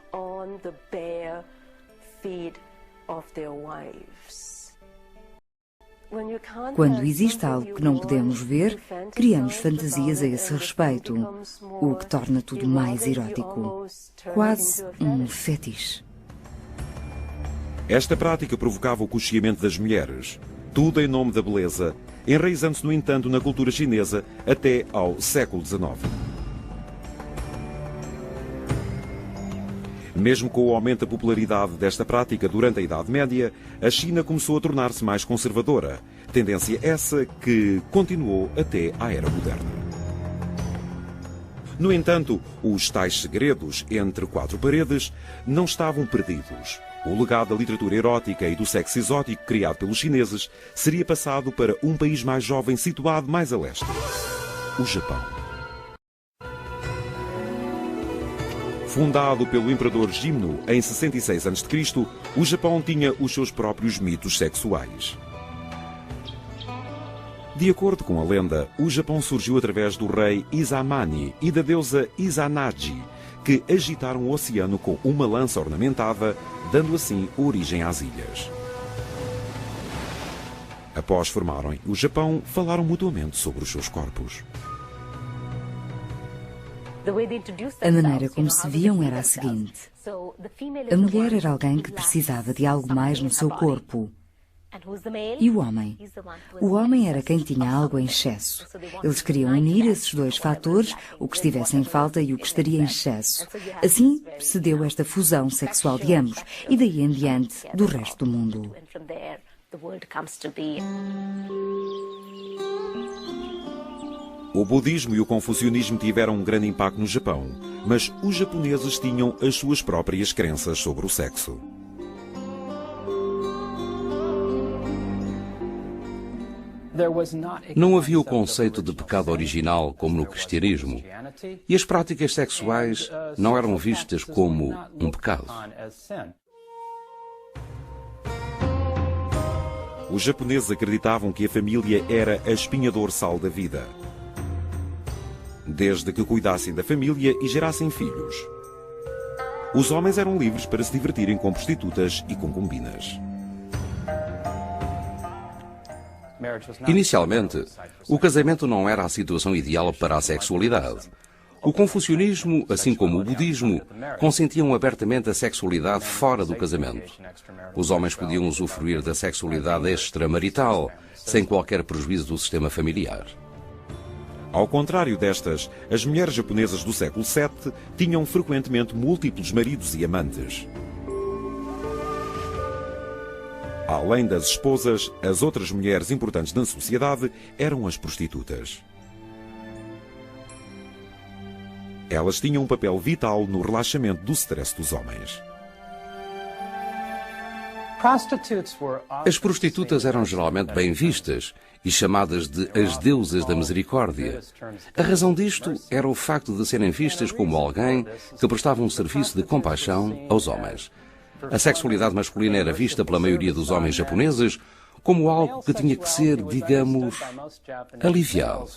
[SPEAKER 6] Quando existe algo que não podemos ver, criamos fantasias a esse respeito, o que torna tudo mais erótico. Quase um fetiche.
[SPEAKER 1] Esta prática provocava o cocheamento das mulheres, tudo em nome da beleza, enraizando-se, no entanto, na cultura chinesa até ao século XIX. Mesmo com o aumento da popularidade desta prática durante a Idade Média, a China começou a tornar-se mais conservadora, tendência essa que continuou até à Era Moderna. No entanto, os tais segredos entre quatro paredes não estavam perdidos. O legado da literatura erótica e do sexo exótico criado pelos chineses seria passado para um país mais jovem situado mais a leste, o Japão. Fundado pelo imperador Jimno em 66 a.C., o Japão tinha os seus próprios mitos sexuais. De acordo com a lenda, o Japão surgiu através do rei Izamani e da deusa Izanagi, que agitaram o oceano com uma lança ornamentada, dando assim origem às ilhas. Após formarem o Japão, falaram mutuamente sobre os seus corpos.
[SPEAKER 6] A maneira como se viam era a seguinte: a mulher era alguém que precisava de algo mais no seu corpo. E o homem? O homem era quem tinha algo em excesso. Eles queriam unir esses dois fatores, o que estivesse em falta e o que estaria em excesso. Assim se deu esta fusão sexual de ambos, e daí em diante do resto do mundo.
[SPEAKER 1] O budismo e o confucionismo tiveram um grande impacto no Japão, mas os japoneses tinham as suas próprias crenças sobre o sexo.
[SPEAKER 2] Não havia o conceito de pecado original como no cristianismo, e as práticas sexuais não eram vistas como um pecado.
[SPEAKER 1] Os japoneses acreditavam que a família era a espinha dorsal da vida, desde que cuidassem da família e gerassem filhos. Os homens eram livres para se divertirem com prostitutas e concubinas.
[SPEAKER 2] Inicialmente, o casamento não era a situação ideal para a sexualidade. O confucionismo, assim como o budismo, consentiam abertamente a sexualidade fora do casamento. Os homens podiam usufruir da sexualidade extramarital, sem qualquer prejuízo do sistema familiar.
[SPEAKER 1] Ao contrário destas, as mulheres japonesas do século VII tinham frequentemente múltiplos maridos e amantes. Além das esposas, as outras mulheres importantes na sociedade eram as prostitutas. Elas tinham um papel vital no relaxamento do stress dos homens.
[SPEAKER 2] As prostitutas eram geralmente bem vistas e chamadas de as deusas da misericórdia. A razão disto era o facto de serem vistas como alguém que prestava um serviço de compaixão aos homens. A sexualidade masculina era vista pela maioria dos homens japoneses como algo que tinha que ser, digamos, aliviado.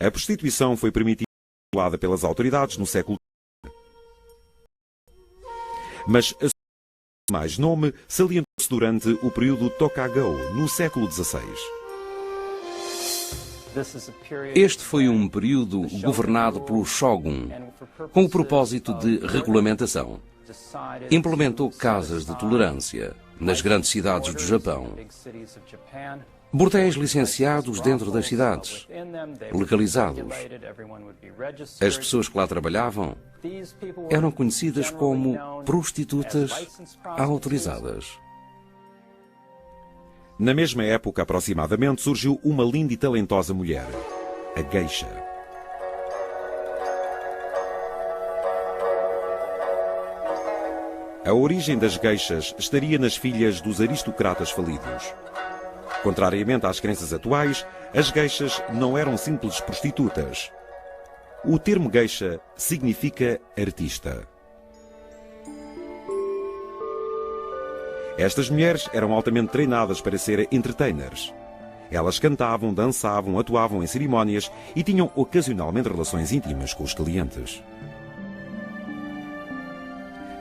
[SPEAKER 1] A prostituição foi permitida pelas autoridades no século XIX. Mas a mais nome salientou-se durante o período Tokugawa, no século XVI.
[SPEAKER 2] Este foi um período governado pelo Shogun, com o propósito de regulamentação. Implementou casas de tolerância nas grandes cidades do Japão. Bordéis licenciados dentro das cidades, legalizados. As pessoas que lá trabalhavam eram conhecidas como prostitutas autorizadas.
[SPEAKER 1] Na mesma época, aproximadamente, surgiu uma linda e talentosa mulher, a geisha. A origem das geishas estaria nas filhas dos aristocratas falidos. Contrariamente às crenças atuais, as geishas não eram simples prostitutas. O termo geisha significa artista. Estas mulheres eram altamente treinadas para ser entertainers. Elas cantavam, dançavam, atuavam em cerimónias e tinham ocasionalmente relações íntimas com os clientes.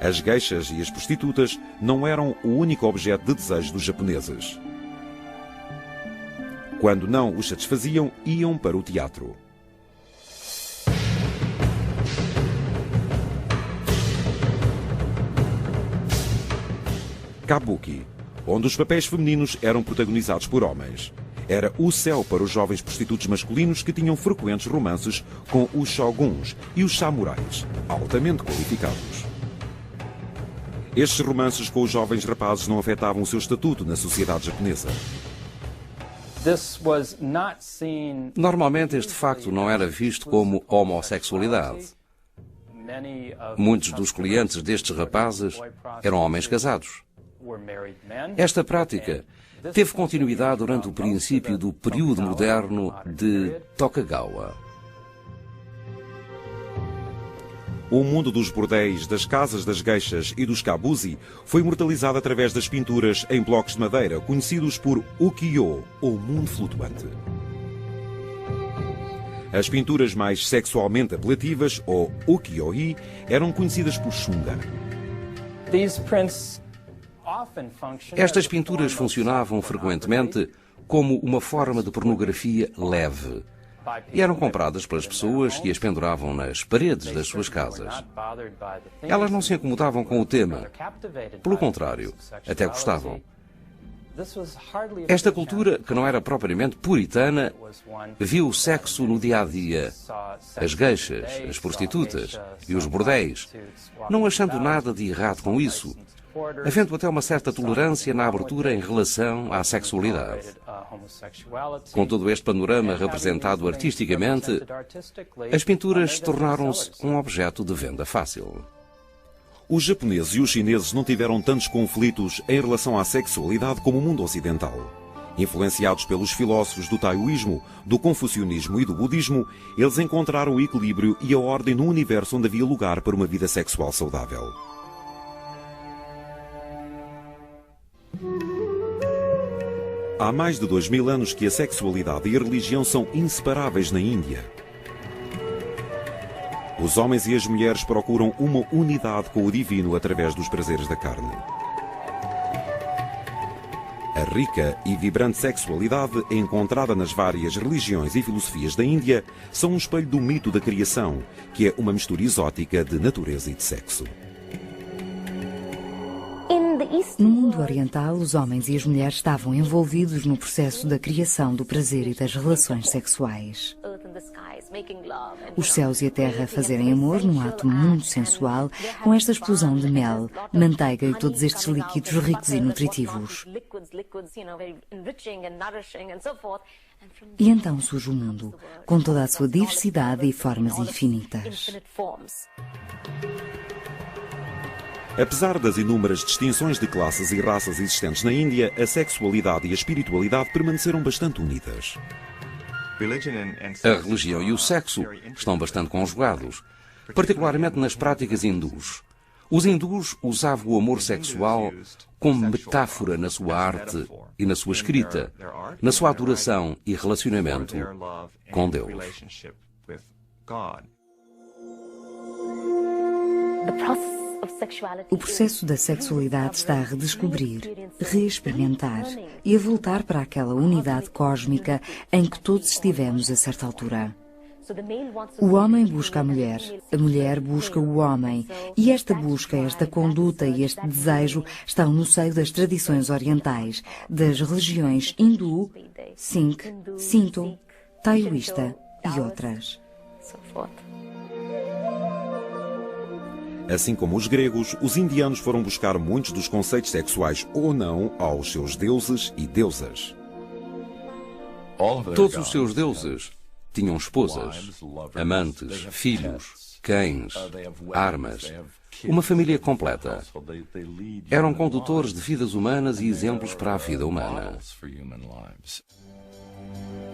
[SPEAKER 1] As geishas e as prostitutas não eram o único objeto de desejo dos japoneses. Quando não os satisfaziam, iam para o teatro. Kabuki, onde os papéis femininos eram protagonizados por homens. Era o céu para os jovens prostitutos masculinos que tinham frequentes romances com os shoguns e os samurais, altamente qualificados. Estes romances com os jovens rapazes não afetavam o seu estatuto na sociedade japonesa.
[SPEAKER 2] Normalmente este facto não era visto como homossexualidade. Muitos dos clientes destes rapazes eram homens casados. Esta prática teve continuidade durante o princípio do período moderno de Tokugawa.
[SPEAKER 1] O mundo dos bordéis, das casas das geishas e dos kabuzi foi imortalizado através das pinturas em blocos de madeira, conhecidos por ukiyo, ou mundo flutuante. As pinturas mais sexualmente apelativas, ou ukiyo-e, eram conhecidas por shunga.
[SPEAKER 2] Estas pinturas funcionavam frequentemente como uma forma de pornografia leve e eram compradas pelas pessoas que as penduravam nas paredes das suas casas. Elas não se incomodavam com o tema. Pelo contrário, até gostavam. Esta cultura, que não era propriamente puritana, viu o sexo no dia-a-dia. As geishas, as prostitutas e os bordéis, não achando nada de errado com isso, havendo até uma certa tolerância na abertura em relação à sexualidade. Com todo este panorama representado artisticamente, as pinturas tornaram-se um objeto de venda fácil.
[SPEAKER 1] Os japoneses e os chineses não tiveram tantos conflitos em relação à sexualidade como o mundo ocidental. Influenciados pelos filósofos do taoísmo, do confucionismo e do budismo, eles encontraram o equilíbrio e a ordem no universo onde havia lugar para uma vida sexual saudável. Há mais de 2000 anos que a sexualidade e a religião são inseparáveis na Índia. Os homens e as mulheres procuram uma unidade com o divino através dos prazeres da carne. A rica e vibrante sexualidade encontrada nas várias religiões e filosofias da Índia são um espelho do mito da criação, que é uma mistura exótica de natureza e de sexo.
[SPEAKER 6] No mundo oriental, os homens e as mulheres estavam envolvidos no processo da criação do prazer e das relações sexuais. Os céus e a terra a fazerem amor num ato muito sensual, com esta explosão de mel, manteiga e todos estes líquidos ricos e nutritivos. E então surge o mundo, com toda a sua diversidade e formas infinitas.
[SPEAKER 1] Apesar das inúmeras distinções de classes e raças existentes na Índia, a sexualidade e a espiritualidade permaneceram bastante unidas.
[SPEAKER 2] A religião e o sexo estão bastante conjugados, particularmente nas práticas hindus. Os hindus usavam o amor sexual como metáfora na sua arte e na sua escrita, na sua adoração e relacionamento com Deus.
[SPEAKER 6] O processo da sexualidade está a redescobrir, reexperimentar e a voltar para aquela unidade cósmica em que todos estivemos a certa altura. O homem busca a mulher busca o homem, e esta busca, esta conduta e este desejo estão no seio das tradições orientais, das religiões hindu, Sikh, Shinto, taoísta e outras.
[SPEAKER 1] Assim como os gregos, os indianos foram buscar muitos dos conceitos sexuais ou não aos seus deuses e deusas.
[SPEAKER 2] Todos os seus deuses tinham esposas, amantes, filhos, cães, armas, uma família completa. Eram condutores de vidas humanas e exemplos para a vida humana.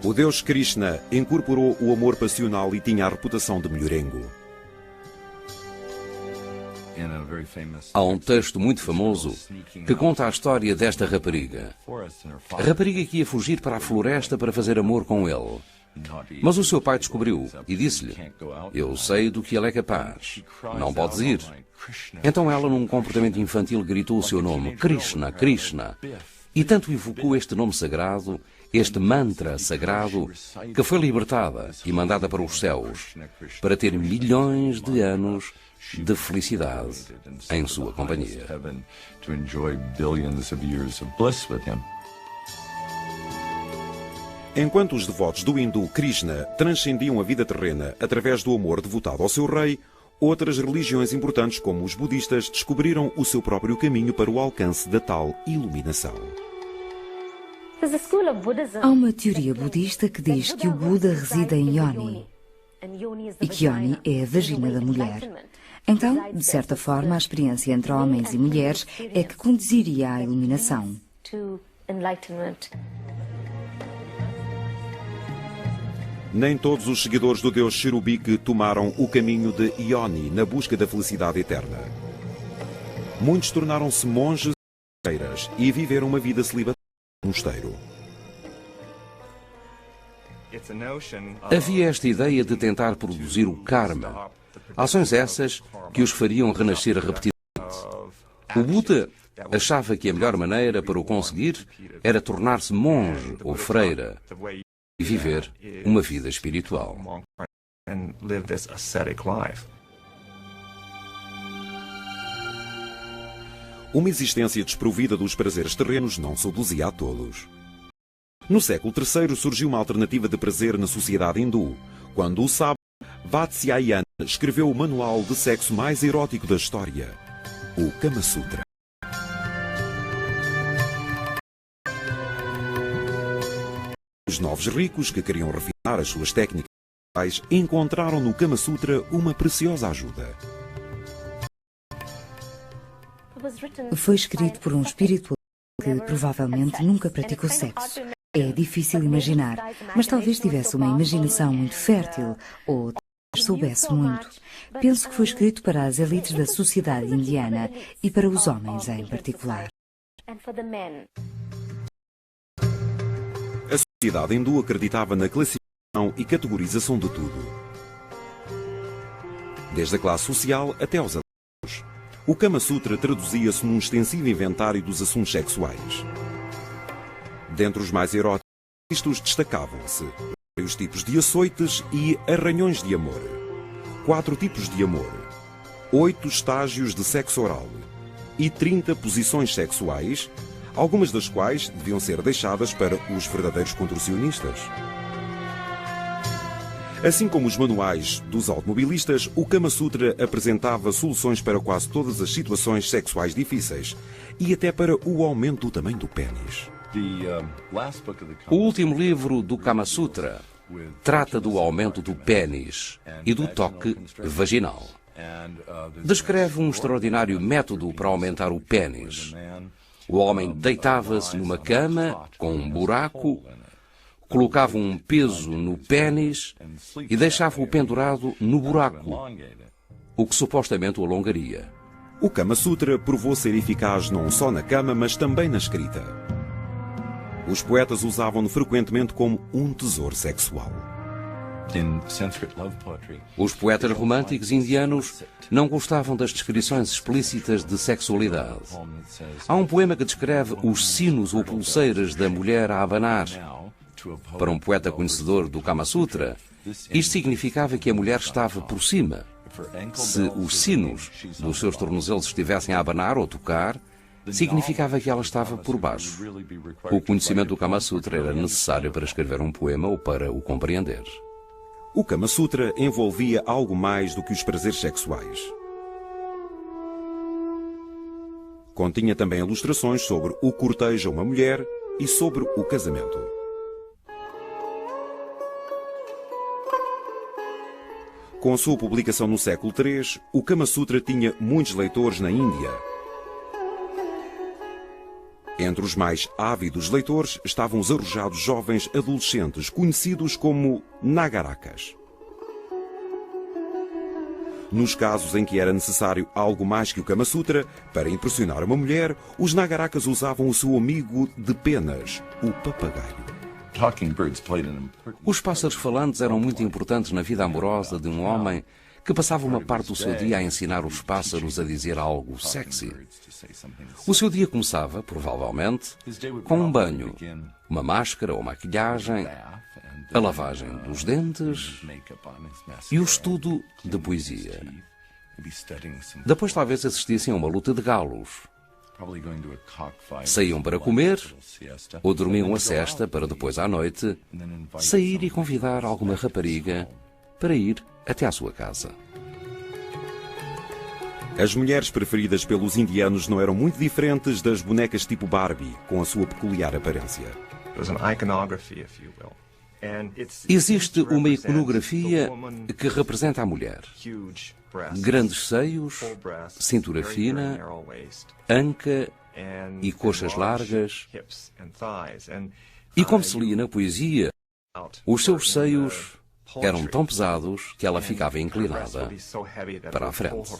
[SPEAKER 1] O deus Krishna incorporou o amor passional e tinha a reputação de mulherengo.
[SPEAKER 2] Há um texto muito famoso que conta a história desta rapariga. A rapariga que ia fugir para a floresta para fazer amor com ele. Mas o seu pai descobriu e disse-lhe: "Eu sei do que ele é capaz. Não podes ir." Então ela, num comportamento infantil, gritou o seu nome: "Krishna, Krishna." E tanto evocou este nome sagrado, este mantra sagrado, que foi libertada e mandada para os céus, para ter milhões de anos de felicidade em sua companhia.
[SPEAKER 1] Enquanto os devotos do hindu Krishna transcendiam a vida terrena através do amor devotado ao seu rei, outras religiões importantes, como os budistas, descobriram o seu próprio caminho para o alcance da tal iluminação.
[SPEAKER 6] Há uma teoria budista que diz que o Buda reside em Yoni e que Yoni é a vagina da mulher. Então, de certa forma, a experiência entre homens e mulheres é que conduziria à iluminação.
[SPEAKER 1] Nem todos os seguidores do deus Cherubique tomaram o caminho de Yoni na busca da felicidade eterna. Muitos tornaram-se monges e viveram uma vida celibatária no mosteiro.
[SPEAKER 2] Havia esta ideia de tentar produzir o karma, ações essas que os fariam renascer repetidamente. O Buda achava que a melhor maneira para o conseguir era tornar-se monge ou freira e viver uma vida espiritual.
[SPEAKER 1] Uma existência desprovida dos prazeres terrenos não seduzia a todos. No século III surgiu uma alternativa de prazer na sociedade hindu, quando o sábio Vatsyayana escreveu o manual de sexo mais erótico da história, o Kama Sutra. Os novos ricos que queriam refinar as suas técnicas encontraram no Kama Sutra uma preciosa ajuda.
[SPEAKER 6] Foi escrito por um espiritual que provavelmente nunca praticou sexo. É difícil imaginar, mas talvez tivesse uma imaginação muito fértil ou talvez soubesse muito. Penso que foi escrito para as elites da sociedade indiana e para os homens em particular.
[SPEAKER 1] A sociedade hindu acreditava na classificação e categorização de tudo, desde a classe social até aos adultos. O Kama Sutra traduzia-se num extensivo inventário dos assuntos sexuais. Dentre os mais eróticos, estes destacavam-se vários tipos de açoites e arranhões de amor, 4 tipos de amor, 8 estágios de sexo oral e 30 posições sexuais, algumas das quais deviam ser deixadas para os verdadeiros contorcionistas. Assim como os manuais dos automobilistas, o Kama Sutra apresentava soluções para quase todas as situações sexuais difíceis e até para o aumento do tamanho do pênis.
[SPEAKER 2] O último livro do Kama Sutra trata do aumento do pênis e do toque vaginal. Descreve um extraordinário método para aumentar o pênis. O homem deitava-se numa cama com um buraco, colocava um peso no pênis e deixava-o pendurado no buraco, o que supostamente o alongaria.
[SPEAKER 1] O Kama Sutra provou ser eficaz não só na cama, mas também na escrita. Os poetas usavam-no frequentemente como um tesouro sexual.
[SPEAKER 2] Os poetas românticos indianos não gostavam das descrições explícitas de sexualidade. Há um poema que descreve os sinos ou pulseiras da mulher a abanar. Para um poeta conhecedor do Kama Sutra, isto significava que a mulher estava por cima. Se os sinos dos seus tornozelos estivessem a abanar ou tocar, significava que ela estava por baixo. O conhecimento do Kama Sutra era necessário para escrever um poema ou para o compreender.
[SPEAKER 1] O Kama Sutra envolvia algo mais do que os prazeres sexuais. Continha também ilustrações sobre o cortejo a uma mulher e sobre o casamento. Com a sua publicação no século III, o Kama Sutra tinha muitos leitores na Índia. Entre os mais ávidos leitores estavam os arrojados jovens adolescentes, conhecidos como Nagarakas. Nos casos em que era necessário algo mais que o Kama Sutra, para impressionar uma mulher, os Nagarakas usavam o seu amigo de penas, o papagaio.
[SPEAKER 2] Os pássaros falantes eram muito importantes na vida amorosa de um homem que passava uma parte do seu dia a ensinar os pássaros a dizer algo sexy. O seu dia começava, provavelmente, com um banho, uma máscara ou maquilhagem, a lavagem dos dentes e o estudo de poesia. Depois talvez assistissem a uma luta de galos. Saíam para comer ou dormiam a sesta para depois à noite sair e convidar alguma rapariga para ir até à sua casa.
[SPEAKER 1] As mulheres preferidas pelos indianos não eram muito diferentes das bonecas tipo Barbie, com a sua peculiar aparência.
[SPEAKER 2] Existe uma iconografia que representa a mulher. Grandes seios, cintura fina, anca e coxas largas. E como se lia na poesia, os seus seios eram tão pesados que ela ficava inclinada para a frente.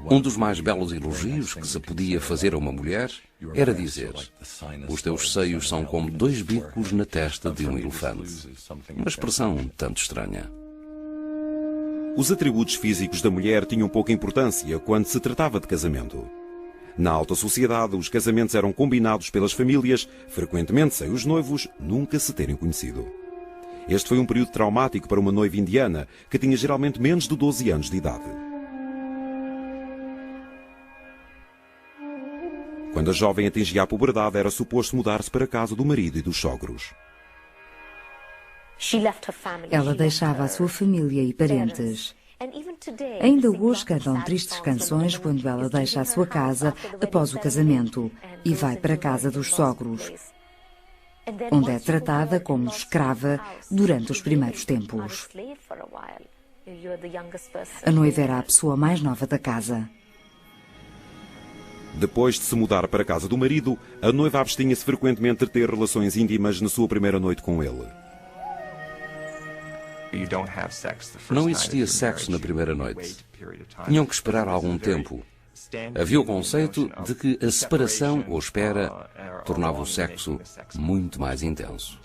[SPEAKER 2] Um dos mais belos elogios que se podia fazer a uma mulher era dizer: os teus seios são como 2 bicos na testa de um elefante. Uma expressão um tanto estranha.
[SPEAKER 1] Os atributos físicos da mulher tinham pouca importância quando se tratava de casamento. Na alta sociedade, os casamentos eram combinados pelas famílias, frequentemente sem os noivos nunca se terem conhecido. Este foi um período traumático para uma noiva indiana, que tinha geralmente menos de 12 anos de idade. Quando a jovem atingia a puberdade, era suposto mudar-se para a casa do marido e dos sogros.
[SPEAKER 6] Ela deixava a sua família e parentes. Ainda hoje cantam tristes canções quando ela deixa a sua casa após o casamento e vai para a casa dos sogros, onde é tratada como escrava durante os primeiros tempos. A noiva era a pessoa mais nova da casa.
[SPEAKER 1] Depois de se mudar para a casa do marido, a noiva abstinha-se frequentemente de ter relações íntimas na sua primeira noite com ele.
[SPEAKER 2] Não existia sexo na primeira noite. Tinham que esperar algum tempo. Havia o conceito de que a separação ou espera tornava o sexo muito mais intenso.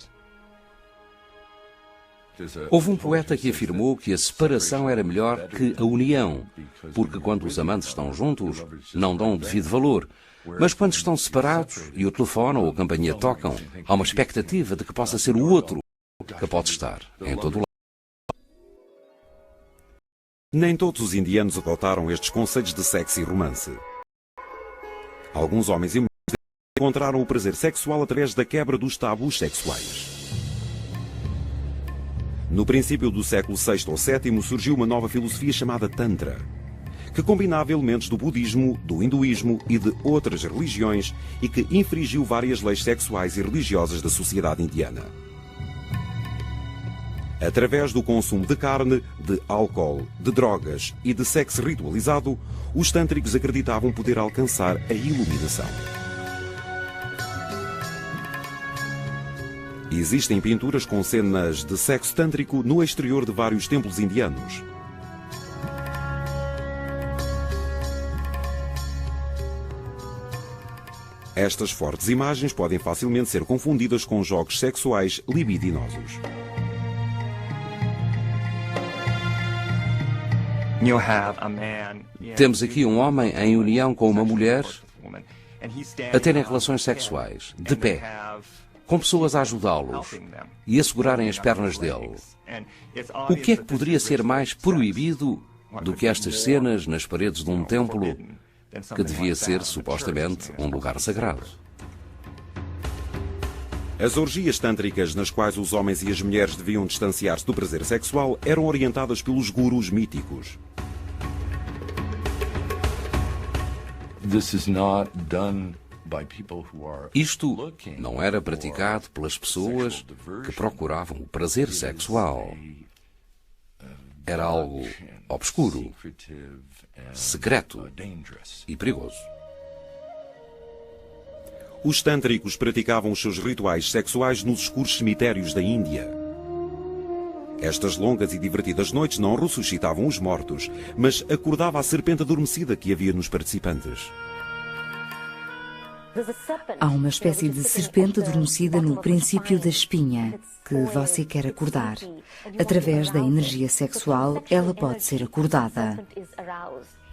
[SPEAKER 2] Houve um poeta que afirmou que a separação era melhor que a união, porque quando os amantes estão juntos, não dão o devido valor. Mas quando estão separados e o telefone ou a campainha tocam, há uma expectativa de que possa ser o outro que pode estar em todo o lado.
[SPEAKER 1] Nem todos os indianos adotaram estes conceitos de sexo e romance. Alguns homens e mulheres encontraram o prazer sexual através da quebra dos tabus sexuais. No princípio do século VI ou VII surgiu uma nova filosofia chamada Tantra, que combinava elementos do budismo, do hinduísmo e de outras religiões e que infringiu várias leis sexuais e religiosas da sociedade indiana. Através do consumo de carne, de álcool, de drogas e de sexo ritualizado, os tântricos acreditavam poder alcançar a iluminação. Existem pinturas com cenas de sexo tântrico no exterior de vários templos indianos. Estas fortes imagens podem facilmente ser confundidas com jogos sexuais libidinosos.
[SPEAKER 2] Temos aqui um homem em união com uma mulher a terem relações sexuais, de pé, com pessoas a ajudá-los e a segurarem as pernas dele. O que é que poderia ser mais proibido do que estas cenas nas paredes de um templo que devia ser, supostamente, um lugar sagrado?
[SPEAKER 1] As orgias tântricas, nas quais os homens e as mulheres deviam distanciar-se do prazer sexual, eram orientadas pelos gurus míticos.
[SPEAKER 2] Isto não era praticado pelas pessoas que procuravam o prazer sexual. Era algo obscuro, secreto e perigoso.
[SPEAKER 1] Os tântricos praticavam os seus rituais sexuais nos escuros cemitérios da Índia. Estas longas e divertidas noites não ressuscitavam os mortos, mas acordava a serpente adormecida que havia nos participantes.
[SPEAKER 6] Há uma espécie de serpente adormecida no princípio da espinha, que você quer acordar. Através da energia sexual, ela pode ser acordada.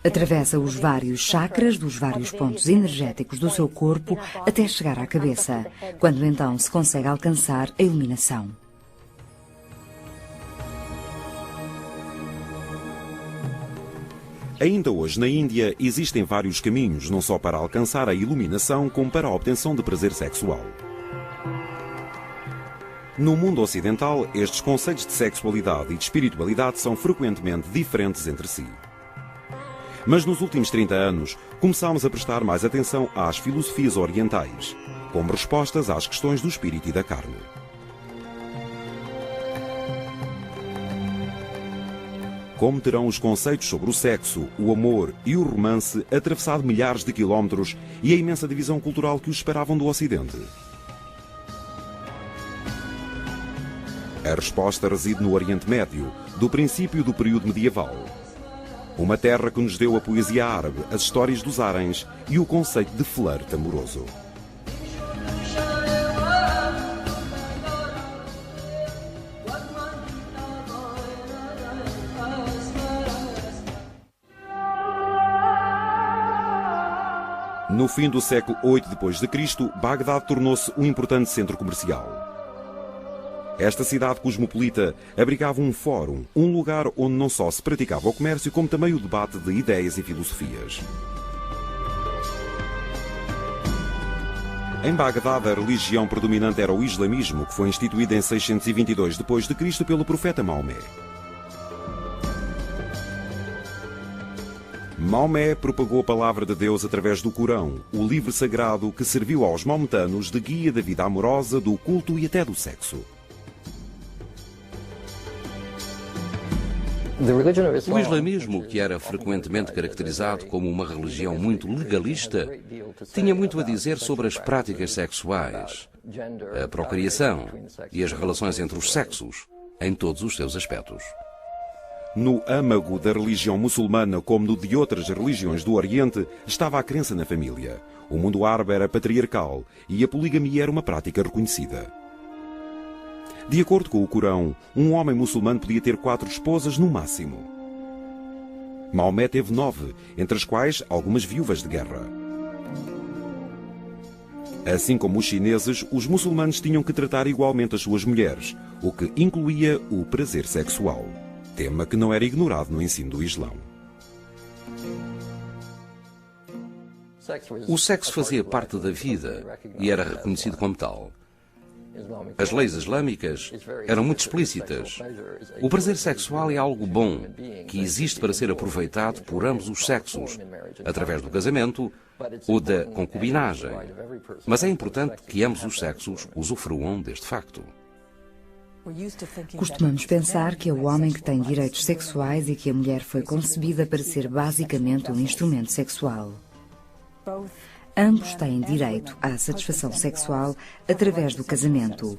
[SPEAKER 6] Atravessa os vários chakras dos vários pontos energéticos do seu corpo até chegar à cabeça, quando então se consegue alcançar a iluminação.
[SPEAKER 1] Ainda hoje, na Índia, existem vários caminhos, não só para alcançar a iluminação, como para a obtenção de prazer sexual. No mundo ocidental, estes conceitos de sexualidade e de espiritualidade são frequentemente diferentes entre si. Mas nos últimos 30 anos, começámos a prestar mais atenção às filosofias orientais, como respostas às questões do espírito e da carne. Como terão os conceitos sobre o sexo, o amor e o romance atravessado milhares de quilómetros e a imensa divisão cultural que os separavam do Ocidente? A resposta reside no Oriente Médio, do princípio do período medieval. Uma terra que nos deu a poesia árabe, as histórias dos haréns e o conceito de flerte amoroso. No fim do século VIII d.C., Bagdade tornou-se um importante centro comercial. Esta cidade cosmopolita abrigava um fórum, um lugar onde não só se praticava o comércio, como também o debate de ideias e filosofias. Em Bagdade, a religião predominante era o islamismo, que foi instituído em 622 d.C. pelo profeta Maomé. Maomé propagou a palavra de Deus através do Corão, o livro sagrado que serviu aos maometanos de guia da vida amorosa, do culto e até do sexo.
[SPEAKER 2] O islamismo, que era frequentemente caracterizado como uma religião muito legalista, tinha muito a dizer sobre as práticas sexuais, a procriação e as relações entre os sexos, em todos os seus aspectos.
[SPEAKER 1] No âmago da religião muçulmana, como no de outras religiões do Oriente, estava a crença na família. O mundo árabe era patriarcal e a poligamia era uma prática reconhecida. De acordo com o Corão, um homem muçulmano podia ter 4 esposas no máximo. Maomé teve 9, entre as quais algumas viúvas de guerra. Assim como os chineses, os muçulmanos tinham que tratar igualmente as suas mulheres, o que incluía o prazer sexual, tema que não era ignorado no ensino do Islão.
[SPEAKER 2] O sexo fazia parte da vida e era reconhecido como tal. As leis islâmicas eram muito explícitas. O prazer sexual é algo bom, que existe para ser aproveitado por ambos os sexos, através do casamento ou da concubinagem. Mas é importante que ambos os sexos usufruam deste facto.
[SPEAKER 6] Costumamos pensar que é o homem que tem direitos sexuais e que a mulher foi concebida para ser basicamente um instrumento sexual. Ambos têm direito à satisfação sexual através do casamento,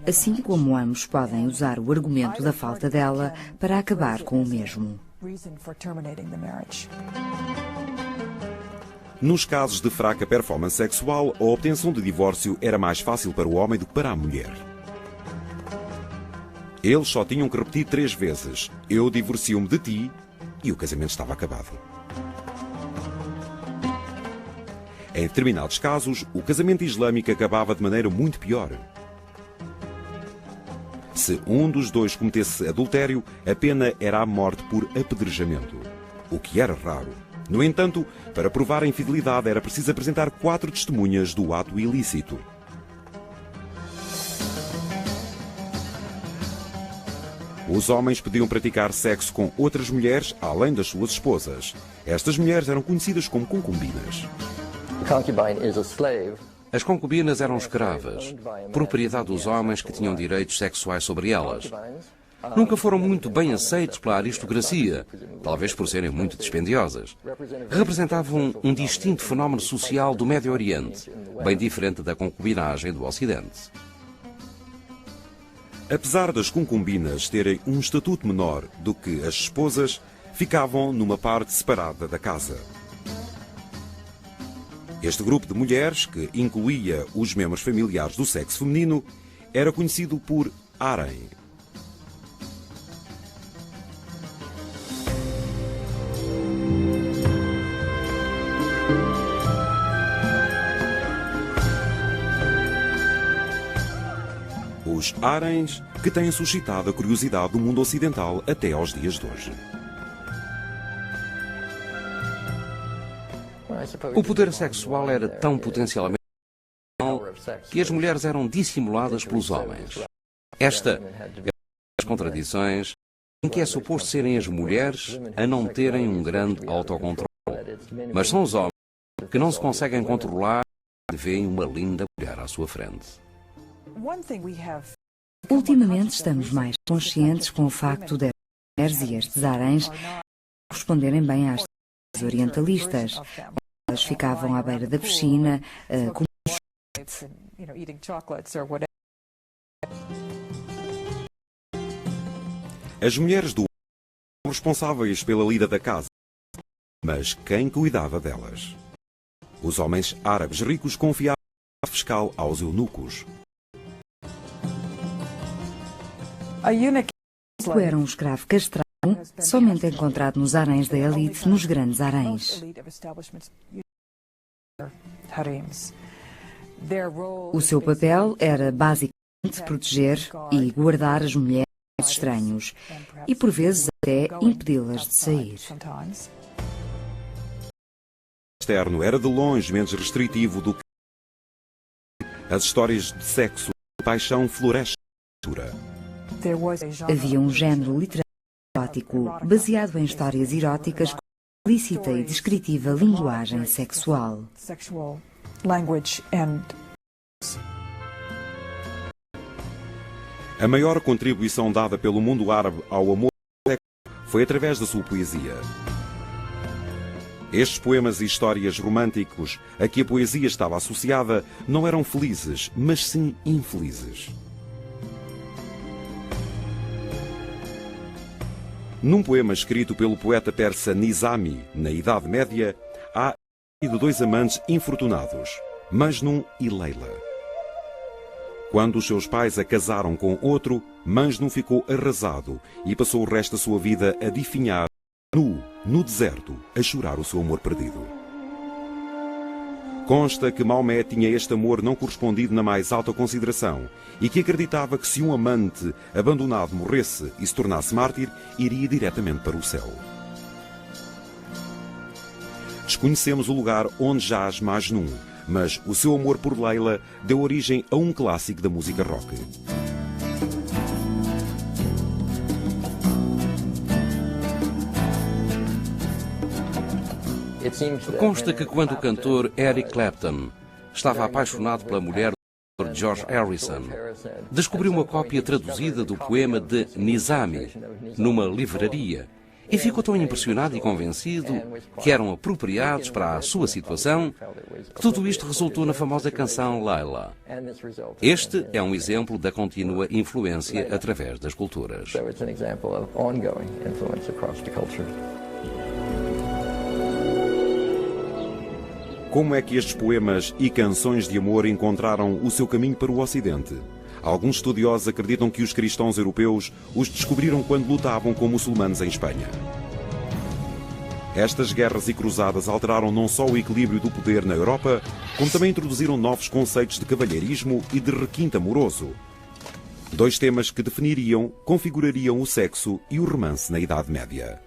[SPEAKER 6] assim como ambos podem usar o argumento da falta dela para acabar com o mesmo.
[SPEAKER 1] Nos casos de fraca performance sexual, a obtenção de divórcio era mais fácil para o homem do que para a mulher. Eles só tinham que repetir 3 vezes: eu divorcio-me de ti, e o casamento estava acabado. Em determinados casos, o casamento islâmico acabava de maneira muito pior. Se um dos dois cometesse adultério, a pena era a morte por apedrejamento, o que era raro. No entanto, para provar a infidelidade era preciso apresentar 4 testemunhas do ato ilícito. Os homens podiam praticar sexo com outras mulheres além das suas esposas. Estas mulheres eram conhecidas como concubinas.
[SPEAKER 2] As concubinas eram escravas, propriedade dos homens que tinham direitos sexuais sobre elas. Nunca foram muito bem aceitos pela aristocracia, talvez por serem muito dispendiosas. Representavam um distinto fenómeno social do Médio Oriente, bem diferente da concubinagem do Ocidente.
[SPEAKER 1] Apesar das concubinas terem um estatuto menor do que as esposas, ficavam numa parte separada da casa. Este grupo de mulheres, que incluía os membros familiares do sexo feminino, era conhecido por harém. Os haréns que têm suscitado a curiosidade do mundo ocidental até aos dias de hoje.
[SPEAKER 2] O poder sexual era tão potencialmente que as mulheres eram dissimuladas pelos homens. Esta é uma das contradições em que é suposto serem as mulheres a não terem um grande autocontrole. Mas são os homens que não se conseguem controlar e veem uma linda mulher à sua frente.
[SPEAKER 6] Ultimamente estamos mais conscientes com o facto das mulheres e estes haréns responderem bem às orientalistas. Elas ficavam à beira da piscina, com
[SPEAKER 1] As mulheres do eram responsáveis pela lida da casa, mas quem cuidava delas? Os homens árabes ricos confiavam a fiscal aos eunucos.
[SPEAKER 6] era um escravo castrado, somente encontrado nos haréns da elite, nos grandes haréns. O seu papel era basicamente proteger e guardar as mulheres dos estranhos e, por vezes, até impedi-las de sair.
[SPEAKER 1] O externo era de longe menos restritivo do que as histórias de sexo e paixão florescem na cultura.
[SPEAKER 6] Havia um género literário erótico baseado em histórias eróticas com explícita e descritiva linguagem sexual.
[SPEAKER 1] A maior contribuição dada pelo mundo árabe ao amor foi através da sua poesia. Estes poemas e histórias românticos a que a poesia estava associada não eram felizes, mas sim infelizes. Num poema escrito pelo poeta persa Nizami, na Idade Média, há a história de dois amantes infortunados, Majnun e Leila. Quando os seus pais a casaram com outro, Majnun ficou arrasado e passou o resto da sua vida a definhar nu, no deserto, a chorar o seu amor perdido. Consta que Maomé tinha este amor não correspondido na mais alta consideração e que acreditava que se um amante abandonado morresse e se tornasse mártir, iria diretamente para o céu. Desconhecemos o lugar onde jaz Majnun, mas o seu amor por Leila deu origem a um clássico da música rock.
[SPEAKER 2] Consta que quando o cantor Eric Clapton estava apaixonado pela mulher do George Harrison, descobriu uma cópia traduzida do poema de Nizami numa livraria e ficou tão impressionado e convencido que eram apropriados para a sua situação que tudo isto resultou na famosa canção Laila. Este é um exemplo da contínua influência através das culturas.
[SPEAKER 1] Como é que estes poemas e canções de amor encontraram o seu caminho para o Ocidente? Alguns estudiosos acreditam que os cristãos europeus os descobriram quando lutavam com muçulmanos em Espanha. Estas guerras e cruzadas alteraram não só o equilíbrio do poder na Europa, como também introduziram novos conceitos de cavalheirismo e de requinte amoroso. Dois temas que definiriam, configurariam o sexo e o romance na Idade Média.